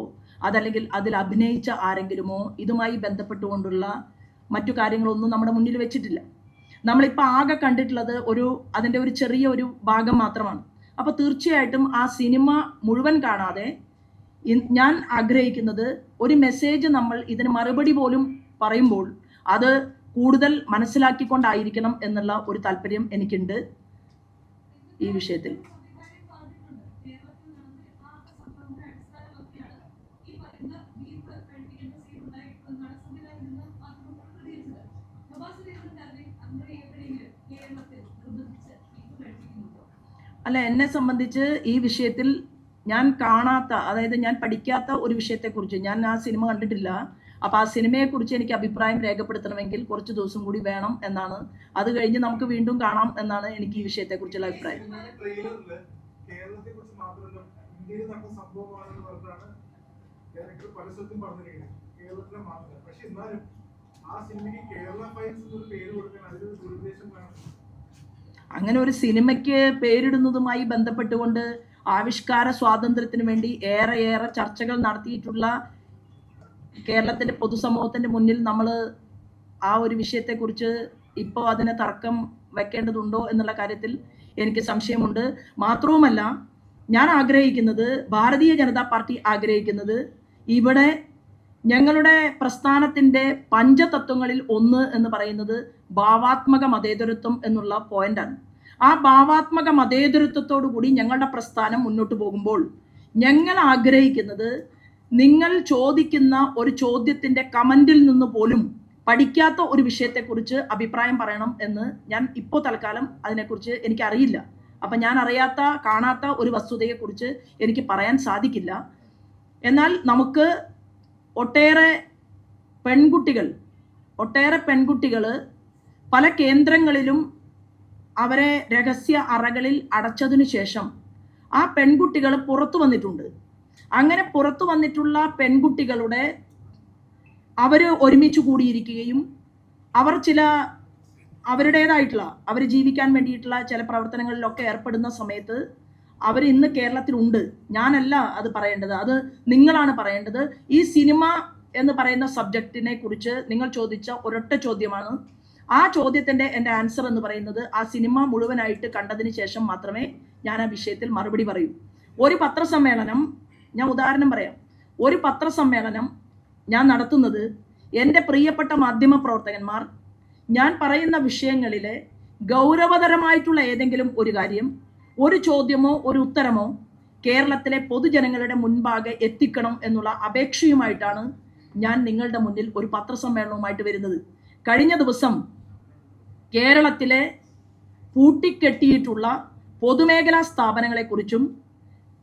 Speaker 1: അതല്ലെങ്കിൽ അതിൽ അഭിനയിച്ച ആരെങ്കിലുമോ ഇതുമായി ബന്ധപ്പെട്ടുകൊണ്ടുള്ള മറ്റു കാര്യങ്ങളൊന്നും നമ്മുടെ മുന്നിൽ വെച്ചിട്ടില്ല. നമ്മളിപ്പോൾ ആകെ കണ്ടിട്ടുള്ളത് അതിൻ്റെ ഒരു ചെറിയ ഒരു ഭാഗം മാത്രമാണ്. അപ്പോൾ തീർച്ചയായിട്ടും ആ സിനിമ മുഴുവൻ കാണാതെ ഞാൻ ആഗ്രഹിക്കുന്നത് ഒരു മെസ്സേജ് നമ്മൾ ഇതിന് മറുപടി പോലും പറയുമ്പോൾ അത് കൂടുതൽ മനസ്സിലാക്കിക്കൊണ്ടായിരിക്കണം എന്നുള്ള ഒരു താല്പര്യം എനിക്കുണ്ട് ഈ വിഷയത്തിൽ. അല്ല, എന്നെ സംബന്ധിച്ച് ഈ വിഷയത്തിൽ ഞാൻ കാണാത്ത, അതായത് ഞാൻ പഠിക്കാത്ത ഒരു വിഷയത്തെക്കുറിച്ച്, ഞാൻ ആ സിനിമ കണ്ടിട്ടില്ല. അപ്പോൾ ആ സിനിമയെക്കുറിച്ച് എനിക്ക് അഭിപ്രായം രേഖപ്പെടുത്തണമെങ്കിൽ കുറച്ച് ദിവസം കൂടി വേണം എന്നാണ്. അത് കഴിഞ്ഞ് നമുക്ക് വീണ്ടും കാണാം എന്നാണ് എനിക്ക് ഈ വിഷയത്തെക്കുറിച്ചുള്ള അഭിപ്രായം. അങ്ങനെ ഒരു സിനിമയ്ക്ക് പേരിടുന്നതുമായി ബന്ധപ്പെട്ടുകൊണ്ട് ആവിഷ്കാര സ്വാതന്ത്ര്യത്തിന് വേണ്ടി ഏറെ ചർച്ചകൾ നടത്തിയിട്ടുള്ള കേരളത്തിൻ്റെ പൊതുസമൂഹത്തിൻ്റെ മുന്നിൽ നമ്മൾ ആ ഒരു വിഷയത്തെക്കുറിച്ച് ഇപ്പോൾ അതിനെ തർക്കം വെക്കേണ്ടതുണ്ടോ എന്നുള്ള കാര്യത്തിൽ എനിക്ക് സംശയമുണ്ട്. മാത്രവുമല്ല, ഞാൻ ആഗ്രഹിക്കുന്നത്, ഭാരതീയ ജനതാ പാർട്ടി ആഗ്രഹിക്കുന്നത്, ഇവിടെ ഞങ്ങളുടെ പ്രസ്ഥാനത്തിൻ്റെ പഞ്ചതത്വങ്ങളിൽ ഒന്ന് എന്ന് പറയുന്നത് ഭാവാത്മക മതേതരത്വം എന്നുള്ള പോയിന്റാണ്. ആ ഭാവാത്മക മതേതരത്വത്തോടു കൂടി ഞങ്ങളുടെ പ്രസ്ഥാനം മുന്നോട്ട് പോകുമ്പോൾ ഞങ്ങൾ ആഗ്രഹിക്കുന്നത് നിങ്ങൾ ചോദിക്കുന്ന ഒരു ചോദ്യത്തിൻ്റെ കമൻറ്റിൽ നിന്ന് പോലും പഠിക്കാത്ത ഒരു വിഷയത്തെക്കുറിച്ച് അഭിപ്രായം പറയണം എന്ന് ഞാൻ ഇപ്പോൾ തൽക്കാലം അതിനെക്കുറിച്ച് എനിക്കറിയില്ല. അപ്പം ഞാൻ അറിയാത്ത, കാണാത്ത ഒരു വസ്തുതയെക്കുറിച്ച് എനിക്ക് പറയാൻ സാധിക്കില്ല. എന്നാൽ നമുക്ക് ഒട്ടേറെ പെൺകുട്ടികൾ പല കേന്ദ്രങ്ങളിലും അവരെ രഹസ്യ അറകളിൽ അടച്ചതിനു ശേഷം ആ പെൺകുട്ടികൾ പുറത്തു വന്നിട്ടുണ്ട്. അങ്ങനെ പുറത്തു വന്നിട്ടുള്ള പെൺകുട്ടികളുടെ അവർ ഒരുമിച്ച് കൂടിയിരിക്കുകയും അവർ അവരുടേതായിട്ടുള്ള അവർ ജീവിക്കാൻ വേണ്ടിയിട്ടുള്ള ചില പ്രവർത്തനങ്ങളിലൊക്കെ ഏർപ്പെടുന്ന സമയത്ത് അവർ ഇന്ന് കേരളത്തിലുണ്ട്. ഞാനല്ല അത് പറയേണ്ടത്, അത് നിങ്ങളാണ് പറയേണ്ടത്. ഈ സിനിമ എന്ന് പറയുന്ന സബ്ജക്റ്റിനെ കുറിച്ച് നിങ്ങൾ ചോദിച്ച ഒരൊറ്റ ചോദ്യമാണ്. ആ ചോദ്യത്തിൻ്റെ എൻ്റെ ആൻസർ എന്ന് പറയുന്നത് ആ സിനിമ മുഴുവനായിട്ട് കണ്ടതിന് ശേഷം മാത്രമേ ഞാൻ ആ വിഷയത്തിൽ മറുപടി പറയൂ. ഒരു പത്രസമ്മേളനം, ഞാൻ ഉദാഹരണം പറയാം, ഒരു പത്രസമ്മേളനം ഞാൻ നടത്തുന്നത് എൻ്റെ പ്രിയപ്പെട്ട മാധ്യമ പ്രവർത്തകന്മാർ ഞാൻ പറയുന്ന വിഷയങ്ങളിലെ ഗൗരവതരമായിട്ടുള്ള ഏതെങ്കിലും ഒരു കാര്യം, ഒരു ചോദ്യമോ ഒരു ഉത്തരമോ കേരളത്തിലെ പൊതുജനങ്ങളുടെ മുൻപാകെ എത്തിക്കണം എന്നുള്ള അപേക്ഷയുമായിട്ടാണ് ഞാൻ നിങ്ങളുടെ മുന്നിൽ ഒരു പത്രസമ്മേളനവുമായിട്ട് വരുന്നത്. കഴിഞ്ഞ ദിവസം കേരളത്തിലെ പൂട്ടിക്കെട്ടിയിട്ടുള്ള പൊതുമേഖലാ സ്ഥാപനങ്ങളെക്കുറിച്ചും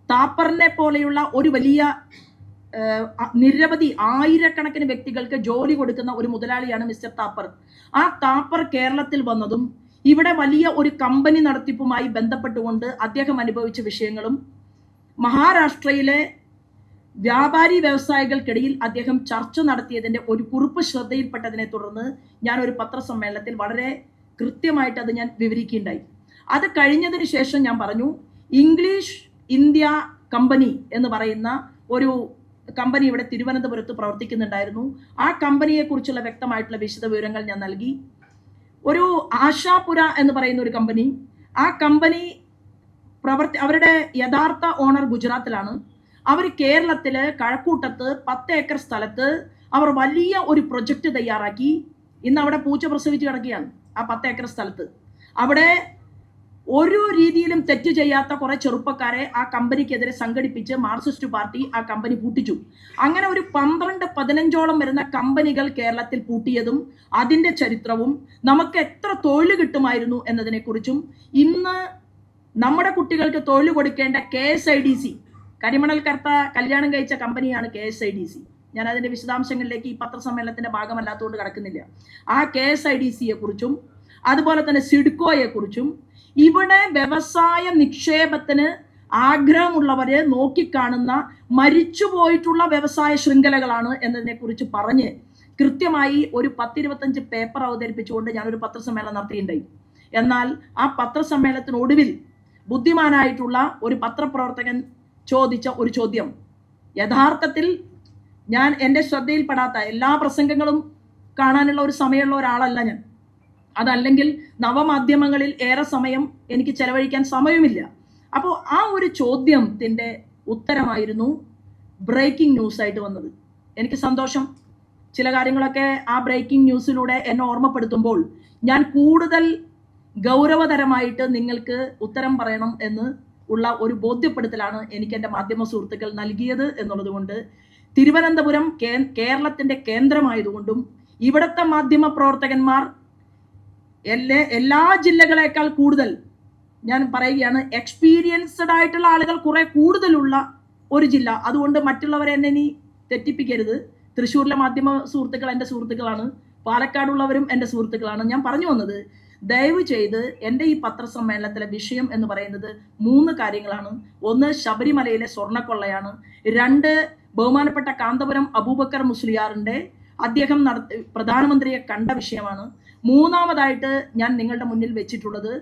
Speaker 1: താപ്പറിനെ പോലെയുള്ള ഒരു വലിയ നിരവധി ആയിരക്കണക്കിന് വ്യക്തികൾക്ക് ജോലി കൊടുക്കുന്ന ഒരു മുതലാളിയാണ് മിസ്റ്റർ താപ്പർ. ആ താപ്പർ കേരളത്തിൽ വന്നതും ഇവിടെ വലിയ ഒരു കമ്പനി നടത്തിപ്പുമായി ബന്ധപ്പെട്ടുകൊണ്ട് അദ്ദേഹം അനുഭവിച്ച വിഷയങ്ങളും മഹാരാഷ്ട്രയിലെ വ്യാപാരി വ്യവസായികൾക്കിടയിൽ അദ്ദേഹം ചർച്ച നടത്തിയതിൻ്റെ ഒരു കുറിപ്പ് ശ്രദ്ധയിൽപ്പെട്ടതിനെ തുടർന്ന് ഞാൻ ഒരു പത്രസമ്മേളനത്തിൽ വളരെ കൃത്യമായിട്ട് അത് ഞാൻ വിവരിക്കുകയുണ്ടായി. അത് കഴിഞ്ഞതിന് ശേഷം ഞാൻ പറഞ്ഞു, ഇംഗ്ലീഷ് ഇന്ത്യ കമ്പനി എന്ന് പറയുന്ന ഒരു കമ്പനി ഇവിടെ തിരുവനന്തപുരത്ത് പ്രവർത്തിക്കുന്നുണ്ടായിരുന്നു. ആ കമ്പനിയെക്കുറിച്ചുള്ള വ്യക്തമായിട്ടുള്ള വിശദ വിവരങ്ങൾ ഞാൻ നൽകി. ഒരു ആശാപുര എന്ന് പറയുന്ന ഒരു കമ്പനി, ആ കമ്പനി അവരുടെ യഥാർത്ഥ ഓണർ ഗുജറാത്തിലാണ്. അവർ കേരളത്തിൽ കഴക്കൂട്ടത്ത് 10 ഏക്കർ സ്ഥലത്ത് അവർ വലിയ ഒരു പ്രൊജക്റ്റ് തയ്യാറാക്കി. ഇന്ന് അവിടെ പൂച്ച പ്രസവിച്ച് കിടക്കുകയാണ്. ആ 10 ഏക്കർ സ്ഥലത്ത് അവിടെ ഒരു രീതിയിലും തെറ്റ് ചെയ്യാത്ത കുറെ ചെറുപ്പക്കാരെ ആ കമ്പനിക്കെതിരെ സംഘടിപ്പിച്ച് മാർക്സിസ്റ്റ് പാർട്ടി ആ കമ്പനി പൂട്ടിച്ചു. അങ്ങനെ ഒരു 12-15ഓളം വരുന്ന കമ്പനികൾ കേരളത്തിൽ പൂട്ടിയതും അതിൻ്റെ ചരിത്രവും നമുക്ക് എത്ര തൊഴിൽ കിട്ടുമായിരുന്നു എന്നതിനെക്കുറിച്ചും, ഇന്ന് നമ്മുടെ കുട്ടികൾക്ക് തൊഴിൽ കൊടുക്കേണ്ട KSIDC, കരിമണൽ കർത്ത കല്യാണം കഴിച്ച കമ്പനിയാണ് KSIDC. ഞാൻ അതിൻ്റെ വിശദാംശങ്ങളിലേക്ക് ഈ പത്രസമ്മേളനത്തിൻ്റെ ഭാഗമല്ലാത്തതുകൊണ്ട് കടക്കുന്നില്ല. ആ KSIDCയെ കുറിച്ചും അതുപോലെ തന്നെ സിഡ്കോയെക്കുറിച്ചും ഇവിടെ വ്യവസായ നിക്ഷേപത്തിന് ആഗ്രഹമുള്ളവരെ നോക്കിക്കാണുന്ന മരിച്ചുപോയിട്ടുള്ള വ്യവസായ ശൃംഖലകളാണ് എന്നതിനെക്കുറിച്ച് പറഞ്ഞ് കൃത്യമായി ഒരു 10-25 പേപ്പർ അവതരിപ്പിച്ചുകൊണ്ട് ഞാനൊരു പത്രസമ്മേളനം നടത്തിയിട്ടുണ്ടായി. എന്നാൽ ആ പത്രസമ്മേളനത്തിനൊടുവിൽ ബുദ്ധിമാനായിട്ടുള്ള ഒരു പത്രപ്രവർത്തകൻ ചോദിച്ച ഒരു ചോദ്യം, യഥാർത്ഥത്തിൽ ഞാൻ എൻ്റെ ശ്രദ്ധയിൽപ്പെടാത്ത എല്ലാ പ്രസംഗങ്ങളും കാണാനുള്ള ഒരു സമയമുള്ള ഒരാളല്ല ഞാൻ. അതല്ലെങ്കിൽ നവമാധ്യമങ്ങളിൽ ഏറെ സമയം എനിക്ക് ചെലവഴിക്കാൻ സമയമില്ല. അപ്പോൾ ആ ഒരു ചോദ്യത്തിൻ്റെ ഉത്തരമായിരുന്നു ബ്രേക്കിംഗ് ന്യൂസായിട്ട് വന്നത്. എനിക്ക് സന്തോഷം. ചില കാര്യങ്ങളൊക്കെ ആ ബ്രേക്കിംഗ് ന്യൂസിലൂടെ എന്നെ ഓർമ്മപ്പെടുത്തുമ്പോൾ ഞാൻ കൂടുതൽ ഗൗരവതരമായിട്ട് നിങ്ങൾക്ക് ഉത്തരം പറയണം എന്ന് ഉള്ള ഒരു ബോധ്യപ്പെടുത്തലാണ് എനിക്ക് എൻ്റെ മാധ്യമ സുഹൃത്തുക്കൾ നൽകിയത് എന്നുള്ളത് കൊണ്ട്, തിരുവനന്തപുരം കേരളത്തിൻ്റെ കേന്ദ്രമായതുകൊണ്ടും ഇവിടുത്തെ മാധ്യമ പ്രവർത്തകന്മാർ എല്ലാ ജില്ലകളേക്കാൾ കൂടുതൽ, ഞാൻ പറയുകയാണ്, എക്സ്പീരിയൻസ്ഡ് ആയിട്ടുള്ള ആളുകൾ കുറെ കൂടുതലുള്ള ഒരു ജില്ല. അതുകൊണ്ട് മറ്റുള്ളവരെ എന്നെ ഇനി തെറ്റിപ്പിക്കരുത്. തൃശ്ശൂരിലെ മാധ്യമ സുഹൃത്തുക്കൾ എൻ്റെ സുഹൃത്തുക്കളാണ്, പാലക്കാടുള്ളവരും എൻ്റെ സുഹൃത്തുക്കളാണ്. ഞാൻ പറഞ്ഞു വന്നത്, ദയവ് ചെയ്ത് എൻ്റെ ഈ പത്രസമ്മേളനത്തിലെ വിഷയം എന്ന് പറയുന്നത് 3 കാര്യങ്ങളാണ്. 1, ശബരിമലയിലെ സ്വർണ്ണക്കൊള്ളയാണ്. 2, ബഹുമാനപ്പെട്ട കാന്തപുരം അബൂബക്കർ മുസ്ലിയാറിൻ്റെ അദ്ദേഹം പ്രധാനമന്ത്രിയെ കണ്ട വിഷയമാണ്. 3-മതായിട്ട് ഞാൻ നിങ്ങളുടെ മുന്നിൽ വെച്ചിട്ടുള്ളത്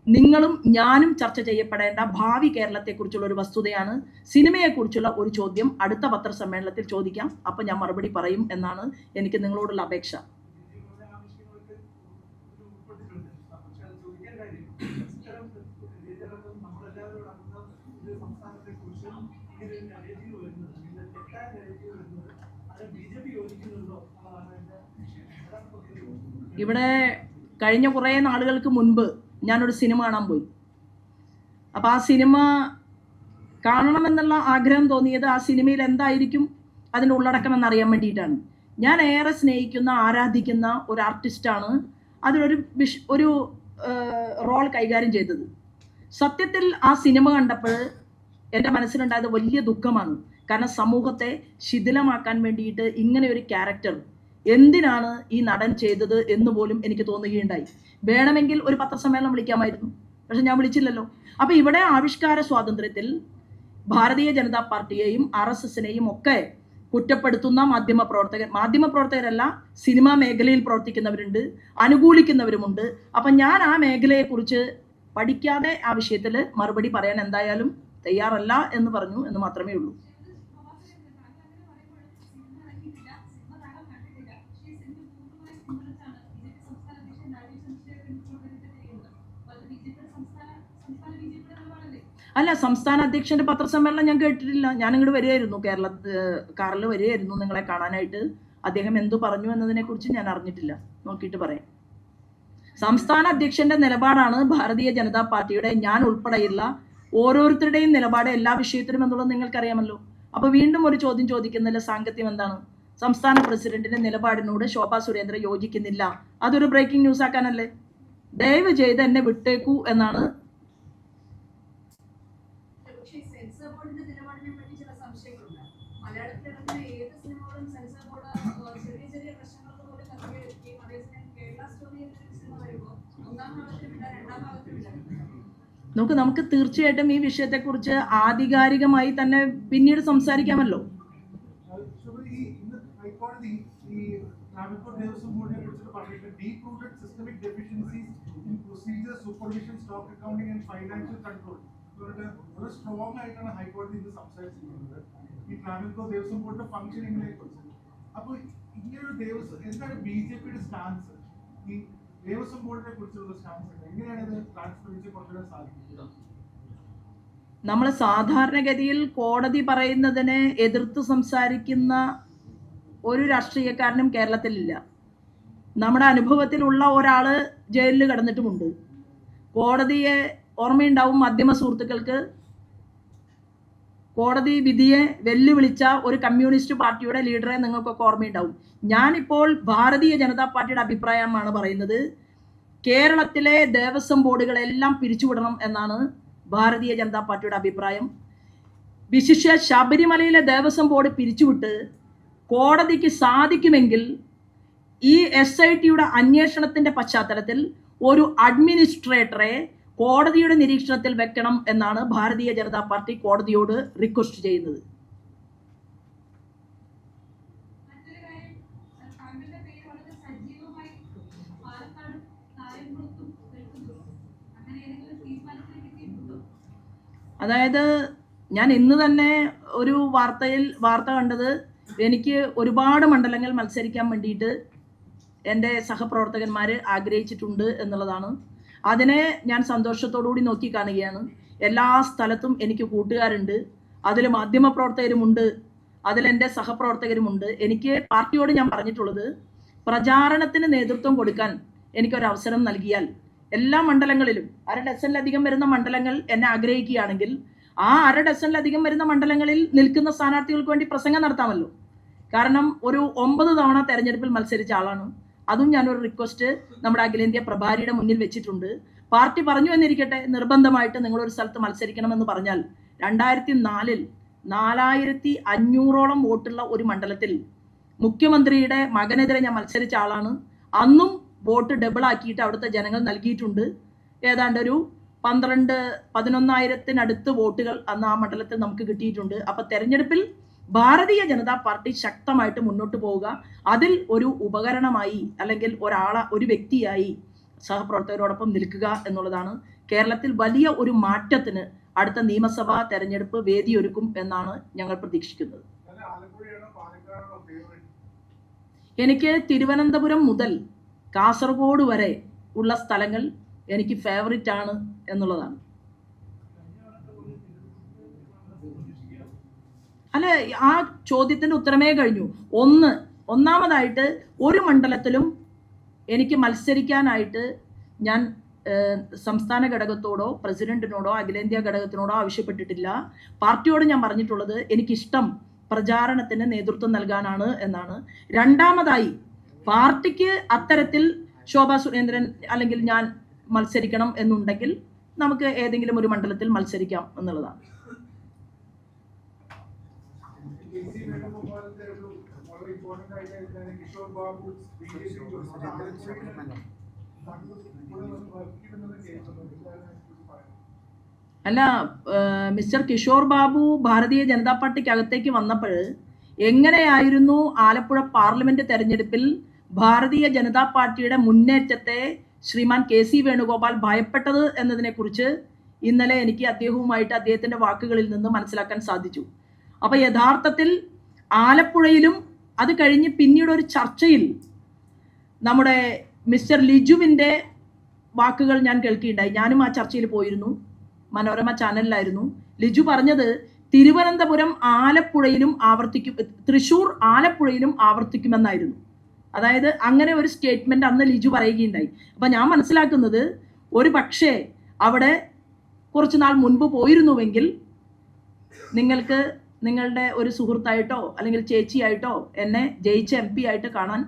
Speaker 1: നിങ്ങളും ഞാനും ചർച്ച ചെയ്യപ്പെടേണ്ട ഭാവി കേരളത്തെക്കുറിച്ചുള്ള ഒരു വസ്തുതയാണ്. സിനിമയെക്കുറിച്ചുള്ള ഒരു ചോദ്യം അടുത്ത പത്രസമ്മേളനത്തിൽ ചോദിക്കാം. അപ്പം ഞാൻ മറുപടി പറയും എന്നാണ് എനിക്ക് നിങ്ങളോടുള്ള അപേക്ഷ. ഇവിടെ കഴിഞ്ഞ കുറേ നാളുകൾക്ക് മുൻപ് ഞാനൊരു സിനിമ കാണാൻ പോയി. അപ്പോൾ ആ സിനിമ കാണണമെന്നുള്ള ആഗ്രഹം തോന്നിയത് ആ സിനിമയിൽ എന്തായിരിക്കും അതിൻ്റെ ഉള്ളടക്കം എന്നറിയാൻ വേണ്ടിയിട്ടാണ്. ഞാൻ ഏറെ സ്നേഹിക്കുന്ന ആരാധിക്കുന്ന ഒരു ആർട്ടിസ്റ്റാണ് ഒരു റോൾ കൈകാര്യം ചെയ്തത്. സത്യത്തിൽ ആ സിനിമ കണ്ടപ്പോൾ എൻ്റെ മനസ്സിലുണ്ടായത് വലിയ ദുഃഖമാണ്. കാരണം സമൂഹത്തെ ശിഥിലമാക്കാൻ വേണ്ടിയിട്ട് ഇങ്ങനെ ഒരു ക്യാരക്ടർ എന്തിനാണ് ഈ നടൻ ചെയ്തത് എന്ന് പോലും എനിക്ക് തോന്നുകയുണ്ടായി. വേണമെങ്കിൽ ഒരു പത്രസമ്മേളനം വിളിക്കാമായിരുന്നു, പക്ഷെ ഞാൻ വിളിച്ചില്ലല്ലോ. അപ്പോൾ ഇവിടെ ആവിഷ്കാര സ്വാതന്ത്ര്യത്തിൽ ഭാരതീയ ജനതാ പാർട്ടിയെയും RSSനെയും ഒക്കെ കുറ്റപ്പെടുത്തുന്ന മാധ്യമപ്രവർത്തകരല്ല, സിനിമാ മേഖലയിൽ പ്രവർത്തിക്കുന്നവരുണ്ട്, അനുകൂലിക്കുന്നവരുമുണ്ട്. അപ്പം ഞാൻ ആ മേഖലയെക്കുറിച്ച് പഠിക്കാതെ ആ വിഷയത്തിൽ മറുപടി പറയാൻ എന്തായാലും തയ്യാറല്ല എന്ന് പറഞ്ഞു എന്ന് മാത്രമേ ഉള്ളൂ. അല്ല, സംസ്ഥാന അധ്യക്ഷന്റെ പത്രസമ്മേളനം ഞാൻ കേട്ടിട്ടില്ല. ഞാൻ ഇങ്ങോട്ട് വരികയായിരുന്നു, കാറിൽ വരികയായിരുന്നു നിങ്ങളെ കാണാനായിട്ട്. അദ്ദേഹം എന്തു പറഞ്ഞു എന്നതിനെക്കുറിച്ച് ഞാൻ അറിഞ്ഞിട്ടില്ല, നോക്കിയിട്ട് പറയാം. സംസ്ഥാന അധ്യക്ഷന്റെ നിലപാടാണ് ഭാരതീയ ജനതാ പാർട്ടിയുടെ, ഞാൻ ഉൾപ്പെടെയുള്ള ഓരോരുത്തരുടെയും നിലപാട് എല്ലാ വിഷയത്തിലും എന്നുള്ളത് നിങ്ങൾക്കറിയാമല്ലോ. അപ്പോൾ വീണ്ടും ഒരു ചോദ്യം ചോദിക്കുന്നതിലെ സാങ്കത്യം എന്താണ്? സംസ്ഥാന പ്രസിഡന്റിന്റെ നിലപാടിനോട് ശോഭാ സുരേന്ദ്രൻ യോജിക്കുന്നില്ല, അതൊരു ബ്രേക്കിംഗ് ന്യൂസ് ആക്കാനല്ലേ? ദയവ് ചെയ്ത് എന്നെ വിട്ടേക്കൂ എന്നാണ്.
Speaker 4: മലയാളത്തിലിറങ്ങുന്ന ഏത് സിനിമകളും സെൻസർ ബോർഡ് ചെറിയ ചെറിയ പ്രശ്നങ്ങൾക്ക് പോലും കത്തിയെടുക്കുകയും അതേസമയം കേരള സ്റ്റോറി എന്നൊരു സിനിമ വരുമ്പോൾ ഒന്നാം ഭാഗത്തിൽ വിടാൻ രണ്ടാം ഭാഗത്തിൽ വിടാൻ
Speaker 1: നമുക്ക് തീർച്ചയായിട്ടും ഈ വിഷയത്തെക്കുറിച്ച് ആധികാരികമായി തന്നെ പിന്നീട് സംസാരിക്കാമല്ലോ.
Speaker 3: ഹൈക്കോടതി ഈ ട്രാവൻകൂർ ദേവസ്വം ബോർഡിനെ കുറിച്ചിട്ട് പറഞ്ഞിട്ട് deep rooted systemic deficiencies in procedure supervision stock accounting and financial control വളരെ സ്ട്രോങ് ആയിട്ടാണ് ഹൈക്കോടതി ഇത് സംസാരിച്ചിരിക്കുന്നത് ഈ ട്രാവൻകൂർ ദേവസ്വം ബോർഡിന്റെ ഫംഗ്ഷനിങ്ങിനെ കുറിച്ച്. അപ്പോൾ ഇങ്ങനൊരു ദേവസ്വം എന്താണ് BJPയുടെ സ്റ്റാൻസ് ഈ ദേവസ്വം ബോർഡിനെ കുറിച്ചുള്ള സ്റ്റാൻസ് എങ്ങനെയാണ് ഇത് ട്രാൻസ്പെറൻസി കൊണ്ടുവരാൻ സാധിക്കുന്നത്?
Speaker 1: നമ്മൾ സാധാരണഗതിയിൽ കോടതി പറയുന്നതിനെ എതിർത്ത് സംസാരിക്കുന്ന ഒരു രാഷ്ട്രീയക്കാരനും കേരളത്തിലില്ല. നമ്മുടെ അനുഭവത്തിലുള്ള ഒരാൾ ജയിലിൽ കിടന്നിട്ടുമുണ്ട്. കോടതിയെ ഓർമ്മയുണ്ടാവും മാധ്യമ സുഹൃത്തുക്കൾക്ക്, കോടതി വിധിയെ വെല്ലുവിളിച്ച ഒരു കമ്മ്യൂണിസ്റ്റ് പാർട്ടിയുടെ ലീഡറെ നിങ്ങൾക്കൊക്കെ ഓർമ്മയുണ്ടാവും. ഞാനിപ്പോൾ ഭാരതീയ ജനതാ പാർട്ടിയുടെ അഭിപ്രായമാണ് പറയുന്നത്. കേരളത്തിലെ ദേവസ്വം ബോർഡുകളെല്ലാം പിരിച്ചുവിടണം എന്നാണ് ഭാരതീയ ജനതാ പാർട്ടിയുടെ അഭിപ്രായം. വിശിഷ്യ ശബരിമലയിലെ ദേവസ്വം ബോർഡ് പിരിച്ചുവിട്ട് കോടതിക്ക് സാധിക്കുമെങ്കിൽ ഈ SITയുടെ അന്വേഷണത്തിന്റെ പശ്ചാത്തലത്തിൽ ഒരു അഡ്മിനിസ്ട്രേറ്ററെ കോടതിയുടെ നിരീക്ഷണത്തിൽ വെക്കണം എന്നാണ് ഭാരതീയ ജനതാ പാർട്ടി കോടതിയോട് റിക്വസ്റ്റ് ചെയ്യുന്നത്. അതായത് ഞാൻ ഇന്ന് തന്നെ ഒരു വാർത്ത കണ്ടത്, എനിക്ക് ഒരുപാട് മണ്ഡലങ്ങൾ മത്സരിക്കാൻ വേണ്ടിയിട്ട് എൻ്റെ സഹപ്രവർത്തകന്മാർ ആഗ്രഹിച്ചിട്ടുണ്ട് എന്നുള്ളതാണ്. അതിനെ ഞാൻ സന്തോഷത്തോടുകൂടി നോക്കി കാണുകയാണ്. എല്ലാ സ്ഥലത്തും എനിക്ക് കൂട്ടുകാരുണ്ട്, അതിൽ മാധ്യമപ്രവർത്തകരുമുണ്ട്, അതിലെൻ്റെ സഹപ്രവർത്തകരുമുണ്ട്. എനിക്ക് പാർട്ടിയോട് ഞാൻ പറഞ്ഞിട്ടുള്ളത്, പ്രചാരണത്തിന് നേതൃത്വം കൊടുക്കാൻ എനിക്കൊരവസരം നൽകിയാൽ എല്ലാ മണ്ഡലങ്ങളിലും 1/2 ഡസനിലധികം വരുന്ന മണ്ഡലങ്ങൾ എന്നെ ആഗ്രഹിക്കുകയാണെങ്കിൽ ആ 1/2 ഡസനിലധികം വരുന്ന മണ്ഡലങ്ങളിൽ നിൽക്കുന്ന സ്ഥാനാർത്ഥികൾക്ക് വേണ്ടി പ്രസംഗം നടത്താമല്ലോ. കാരണം ഒരു 9 തവണ തെരഞ്ഞെടുപ്പിൽ മത്സരിച്ച ആളാണ്. അതും ഞാനൊരു റിക്വസ്റ്റ് നമ്മുടെ അഖിലേന്ത്യാ പ്രഭാരിയുടെ മുന്നിൽ വെച്ചിട്ടുണ്ട്. പാർട്ടി പറഞ്ഞു എന്നിരിക്കട്ടെ, നിർബന്ധമായിട്ട് നിങ്ങളൊരു സ്ഥലത്ത് മത്സരിക്കണമെന്ന് പറഞ്ഞാൽ 2004 4500ഓളം വോട്ടുള്ള ഒരു മണ്ഡലത്തിൽ മുഖ്യമന്ത്രിയുടെ മകനെതിരെ ഞാൻ മത്സരിച്ച ആളാണ്. അന്നും വോട്ട് ഡബിൾ ആക്കിയിട്ട് അവിടുത്തെ ജനങ്ങൾ നൽകിയിട്ടുണ്ട്. ഏതാണ്ട് ഒരു 11,000-11,000 വോട്ടുകൾ അന്ന് ആ മണ്ഡലത്തിൽ നമുക്ക് കിട്ടിയിട്ടുണ്ട്. അപ്പൊ തെരഞ്ഞെടുപ്പിൽ ഭാരതീയ ജനതാ പാർട്ടി ശക്തമായിട്ട് മുന്നോട്ട് പോവുക, അതിൽ ഒരു ഉപകരണമായി അല്ലെങ്കിൽ ഒരു വ്യക്തിയായി സഹപ്രവർത്തകരോടൊപ്പം നിൽക്കുക എന്നുള്ളതാണ്. കേരളത്തിൽ വലിയ ഒരു മാറ്റത്തിന് അടുത്ത നിയമസഭാ തെരഞ്ഞെടുപ്പ് വേദിയൊരുക്കും എന്നാണ് ഞങ്ങൾ പ്രതീക്ഷിക്കുന്നത്. എനിക്ക് തിരുവനന്തപുരം മുതൽ കാസർഗോഡ് വരെ ഉള്ള സ്ഥലങ്ങൾ എനിക്ക് ഫേവറിറ്റ് ആണ് എന്നുള്ളതാണ്. അല്ല, ആ ചോദ്യത്തിൻ്റെ ഉത്തരമേ കഴിഞ്ഞു. ഒന്നാമതായിട്ട് ഒരു മണ്ഡലത്തിലും എനിക്ക് മത്സരിക്കാനായിട്ട് ഞാൻ സംസ്ഥാന ഘടകത്തോടോ പ്രസിഡന്റിനോടോ അഖിലേന്ത്യാ ഘടകത്തിനോടോ ആവശ്യപ്പെട്ടിട്ടില്ല. പാർട്ടിയോട് ഞാൻ പറഞ്ഞിട്ടുള്ളത് എനിക്കിഷ്ടം പ്രചാരണത്തിന് നേതൃത്വം നൽകാനാണ് എന്നാണ്. രണ്ടാമതായി, പാർട്ടിക്ക് അത്തരത്തിൽ ശോഭാ സുരേന്ദ്രൻ അല്ലെങ്കിൽ ഞാൻ മത്സരിക്കണം എന്നുണ്ടെങ്കിൽ നമുക്ക് ഏതെങ്കിലും ഒരു മണ്ഡലത്തിൽ മത്സരിക്കാം എന്നുള്ളതാണ്. അല്ല, മിസ്റ്റർ കിഷോർ ബാബു ഭാരതീയ ജനതാ പാർട്ടിക്ക് അകത്തേക്ക് വന്നപ്പോൾ എങ്ങനെയായിരുന്നു ആലപ്പുഴ പാർലമെന്റ് തെരഞ്ഞെടുപ്പിൽ ഭാരതീയ ജനതാ പാർട്ടിയുടെ മുന്നേറ്റത്തെ ശ്രീമാൻ KC വേണുഗോപാൽ ഭയപ്പെട്ടത് എന്നതിനെക്കുറിച്ച് ഇന്നലെ എനിക്ക് അദ്ദേഹത്തിന്റെ വാക്കുകളിൽ നിന്ന് മനസ്സിലാക്കാൻ സാധിച്ചു. അപ്പൊ യഥാർത്ഥത്തിൽ ആലപ്പുഴയിലും അത് കഴിഞ്ഞ് പിന്നീട് ഒരു ചർച്ചയിൽ നമ്മുടെ മിസ്റ്റർ ലിജുവിൻ്റെ വാക്കുകൾ ഞാൻ കേൾക്കുകയുണ്ടായി. ഞാനും ആ ചർച്ചയിൽ പോയിരുന്നു, മനോരമ ചാനലിലായിരുന്നു. ലിജു പറഞ്ഞത് തിരുവനന്തപുരം ആലപ്പുഴയിലും ആവർത്തിക്കും, തൃശ്ശൂർ ആലപ്പുഴയിലും ആവർത്തിക്കുമെന്നായിരുന്നു. അതായത് അങ്ങനെ ഒരു സ്റ്റേറ്റ്മെന്റ് അന്ന് ലിജു പറയുകയുണ്ടായി. അപ്പം ഞാൻ മനസ്സിലാക്കുന്നത്, ഒരു പക്ഷേ അവിടെ കുറച്ച് നാൾ മുൻപ് പോയിരുന്നുവെങ്കിൽ നിങ്ങൾക്ക് നിങ്ങളുടെ ഒരു സുഹൃത്തായിട്ടോ അല്ലെങ്കിൽ ചേച്ചിയായിട്ടോ എന്നെ ജയിച്ച MP ആയിട്ട് കാണാൻ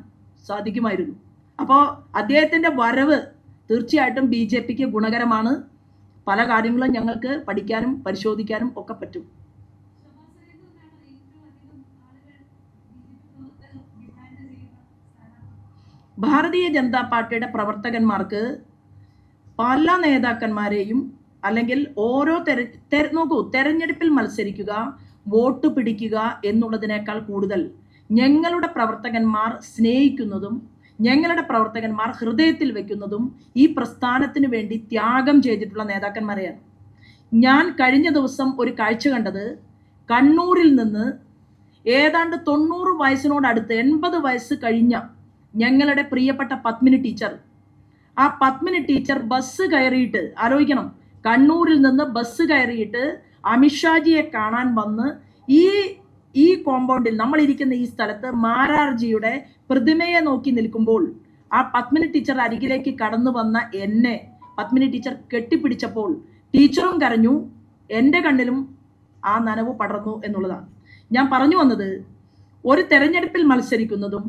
Speaker 1: സാധിക്കുമായിരുന്നു. അപ്പോൾ അദ്ദേഹത്തിൻ്റെ വരവ് തീർച്ചയായിട്ടും BJPക്ക് ഗുണകരമാണ്. പല കാര്യങ്ങളും ഞങ്ങൾക്ക് പഠിക്കാനും പരിശോധിക്കാനും ഒക്കെ പറ്റും. ഭാരതീയ ജനതാ പാർട്ടിയുടെ പ്രവർത്തകന്മാർക്ക് പല നേതാക്കന്മാരെയും അല്ലെങ്കിൽ ഓരോ തെരഞ്ഞെടുപ്പിൽ മത്സരിക്കുക, വോട്ട് പിടിക്കുക എന്നുള്ളതിനേക്കാൾ കൂടുതൽ ഞങ്ങളുടെ പ്രവർത്തകന്മാർ സ്നേഹിക്കുന്നതും ഞങ്ങളുടെ പ്രവർത്തകന്മാർ ഹൃദയത്തിൽ വെക്കുന്നതും ഈ പ്രസ്ഥാനത്തിന് വേണ്ടി ത്യാഗം ചെയ്തിട്ടുള്ള നേതാക്കന്മാരെയാണ്. ഞാൻ കഴിഞ്ഞ ദിവസം ഒരു കാഴ്ച കണ്ടത്, കണ്ണൂരിൽ നിന്ന് ഏതാണ്ട് 90 വയസ്സിനോടടുത്ത് 80 വയസ്സ് കഴിഞ്ഞ ഞങ്ങളുടെ പ്രിയപ്പെട്ട പത്മിനി ടീച്ചർ, ആ പത്മിനി ടീച്ചർ ബസ് കയറിയിട്ട്, ആലോചിക്കണം, കണ്ണൂരിൽ നിന്ന് ബസ് കയറിയിട്ട് അമിത്ഷാജിയെ കാണാൻ വന്ന് ഈ കോമ്പൗണ്ടിൽ നമ്മളിരിക്കുന്ന ഈ സ്ഥലത്ത് മാരാർജിയുടെ പ്രതിമയെ നോക്കി നിൽക്കുമ്പോൾ ആ പത്മിനി ടീച്ചർ അരികിലേക്ക് കടന്നു വന്ന എന്നെ പത്മിനി ടീച്ചർ കെട്ടിപ്പിടിച്ചപ്പോൾ ടീച്ചറും കരഞ്ഞു, എൻ്റെ കണ്ണിലും ആ നനവ് പടർന്നു എന്നുള്ളതാണ്. ഞാൻ പറഞ്ഞു വന്നത്, ഒരു തെരഞ്ഞെടുപ്പിൽ മത്സരിക്കുന്നതും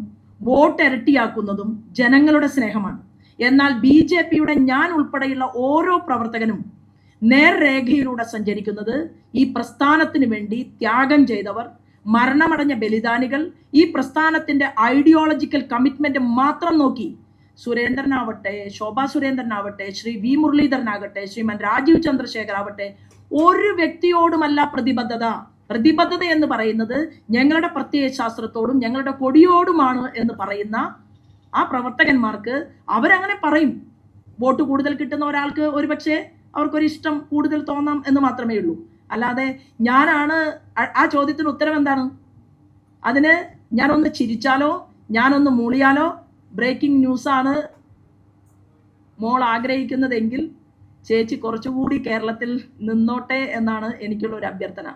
Speaker 1: വോട്ട് ഇരട്ടിയാക്കുന്നതും ജനങ്ങളുടെ സ്നേഹമാണ്. എന്നാൽ BJPയുടെ ഞാൻ ഉൾപ്പെടെയുള്ള ഓരോ പ്രവർത്തകനും നേർരേഖയിലൂടെ സഞ്ചരിക്കുന്നത് ഈ പ്രസ്ഥാനത്തിന് വേണ്ടി ത്യാഗം ചെയ്തവർ, മരണമടഞ്ഞ ബലിദാനികൾ, ഈ പ്രസ്ഥാനത്തിന്റെ ഐഡിയോളജിക്കൽ കമ്മിറ്റ്മെന്റ് മാത്രം നോക്കി സുരേന്ദ്രനാവട്ടെ, ശോഭാ സുരേന്ദ്രനാവട്ടെ, ശ്രീ V മുരളീധരനാകട്ടെ, ശ്രീമാൻ രാജീവ് ചന്ദ്രശേഖർ ആവട്ടെ, ഒരു വ്യക്തിയോടുമല്ല പ്രതിബദ്ധത എന്ന് പറയുന്നത് ഞങ്ങളുടെ പ്രത്യയശാസ്ത്രത്തോടും ഞങ്ങളുടെ കൊടിയോടുമാണ് എന്ന് പറയുന്ന ആ പ്രവർത്തകന്മാർക്ക് അവരങ്ങനെ പറയും. വോട്ട് കൂടുതൽ കിട്ടുന്ന ഒരാൾക്ക് ഒരുപക്ഷെ അവർക്കൊരു ഇഷ്ടം കൂടുതൽ തോന്നാം എന്ന് മാത്രമേ ഉള്ളൂ. അല്ലാതെ ഞാനാണ് ആ ചോദ്യത്തിന് ഉത്തരം എന്താണ്? അതിന് ഞാനൊന്ന് ചിരിച്ചാലോ ഞാനൊന്ന് മൂളിയാലോ ബ്രേക്കിംഗ് ന്യൂസാണ് മോൾ ആഗ്രഹിക്കുന്നതെങ്കിൽ ചേച്ചി കുറച്ചുകൂടി കേരളത്തിൽ നിന്നോട്ടെ എന്നാണ് എനിക്കുള്ള ഒരു അഭ്യർത്ഥന.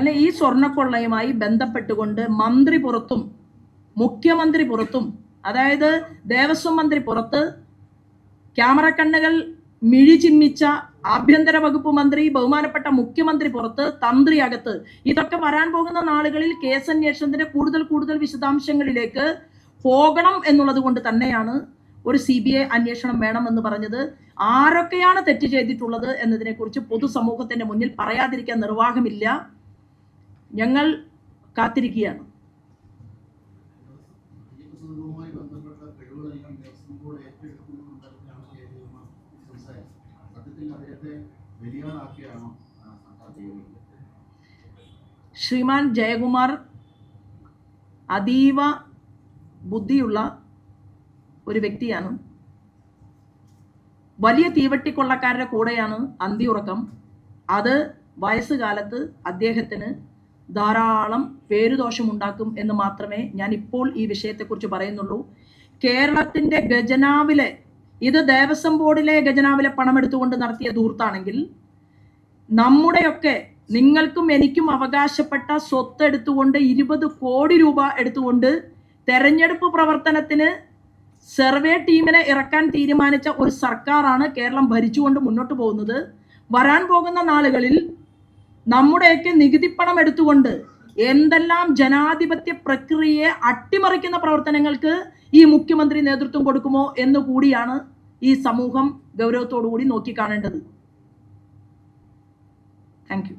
Speaker 1: അല്ല, ഈ സ്വർണ്ണക്കൊള്ളയുമായി ബന്ധപ്പെട്ടുകൊണ്ട് മന്ത്രി പുറത്തും മുഖ്യമന്ത്രി പുറത്തും, അതായത് ദേവസ്വം മന്ത്രി പുറത്ത്, ക്യാമറ കണ്ണുകൾ മിഴിചിമ്മിച്ച ആഭ്യന്തര വകുപ്പ് മന്ത്രി, ബഹുമാനപ്പെട്ട മുഖ്യമന്ത്രി പുറത്ത്, തന്ത്രി അകത്ത്, ഇതൊക്കെ വരാൻ പോകുന്ന നാളുകളിൽ കേസന്വേഷണത്തിന്റെ കൂടുതൽ വിശദാംശങ്ങളിലേക്ക് പോകണം എന്നുള്ളത് കൊണ്ട് തന്നെയാണ് ഒരു CBI അന്വേഷണം വേണമെന്ന് പറഞ്ഞത്. ആരൊക്കെയാണ് തെറ്റ് ചെയ്തിട്ടുള്ളത് എന്നതിനെക്കുറിച്ച് പൊതുസമൂഹത്തിന്റെ മുന്നിൽ പറയാതിരിക്കാൻ നിർവാഹമില്ല. ഞങ്ങൾ കാത്തിരിക്കുകയാണ്. ശ്രീമാൻ ജയകുമാർ അതീവ ബുദ്ധിയുള്ള ഒരു വ്യക്തിയാണ്. വലിയ തീവട്ടിക്കൊള്ളക്കാരുടെ കൂടെയാണ് അന്തിയുറക്കം. അത് വയസ്സുകാലത്ത് അദ്ദേഹത്തിന് ധാരാളം പേരുദോഷമുണ്ടാക്കും എന്ന് മാത്രമേ ഞാൻ ഇപ്പോൾ ഈ വിഷയത്തെക്കുറിച്ച് പറയുന്നുള്ളൂ. കേരളത്തിന്റെ ഖജനാവിലെ, ഇത് ദേവസ്വം ബോർഡിലെ ഖജനാവിലെ പണമെടുത്തുകൊണ്ട് നടത്തിയ ധൂർത്താണെങ്കിൽ, നമ്മുടെയൊക്കെ നിങ്ങൾക്കും എനിക്കും അവകാശപ്പെട്ട സ്വത്ത് എടുത്തുകൊണ്ട് 20 കോടി രൂപ എടുത്തുകൊണ്ട് തെരഞ്ഞെടുപ്പ് പ്രവർത്തനത്തിന് സർവേ ടീമിനെ ഇറക്കാൻ തീരുമാനിച്ച ഒരു സർക്കാരാണ് കേരളം ഭരിച്ചുകൊണ്ട് മുന്നോട്ട് പോകുന്നത്. വരാൻ പോകുന്ന നാളുകളിൽ നമ്മുടെയൊക്കെ നികുതിപ്പണം എടുത്തുകൊണ്ട് എന്തെല്ലാം ജനാധിപത്യ പ്രക്രിയയെ അട്ടിമറിക്കുന്ന പ്രവർത്തനങ്ങൾക്ക് ഈ മുഖ്യമന്ത്രി നേതൃത്വം കൊടുക്കുമോ എന്ന് കൂടിയാണ് ഈ സമൂഹം ഗൗരവത്തോടു കൂടി നോക്കിക്കാണേണ്ടത്. Thank you.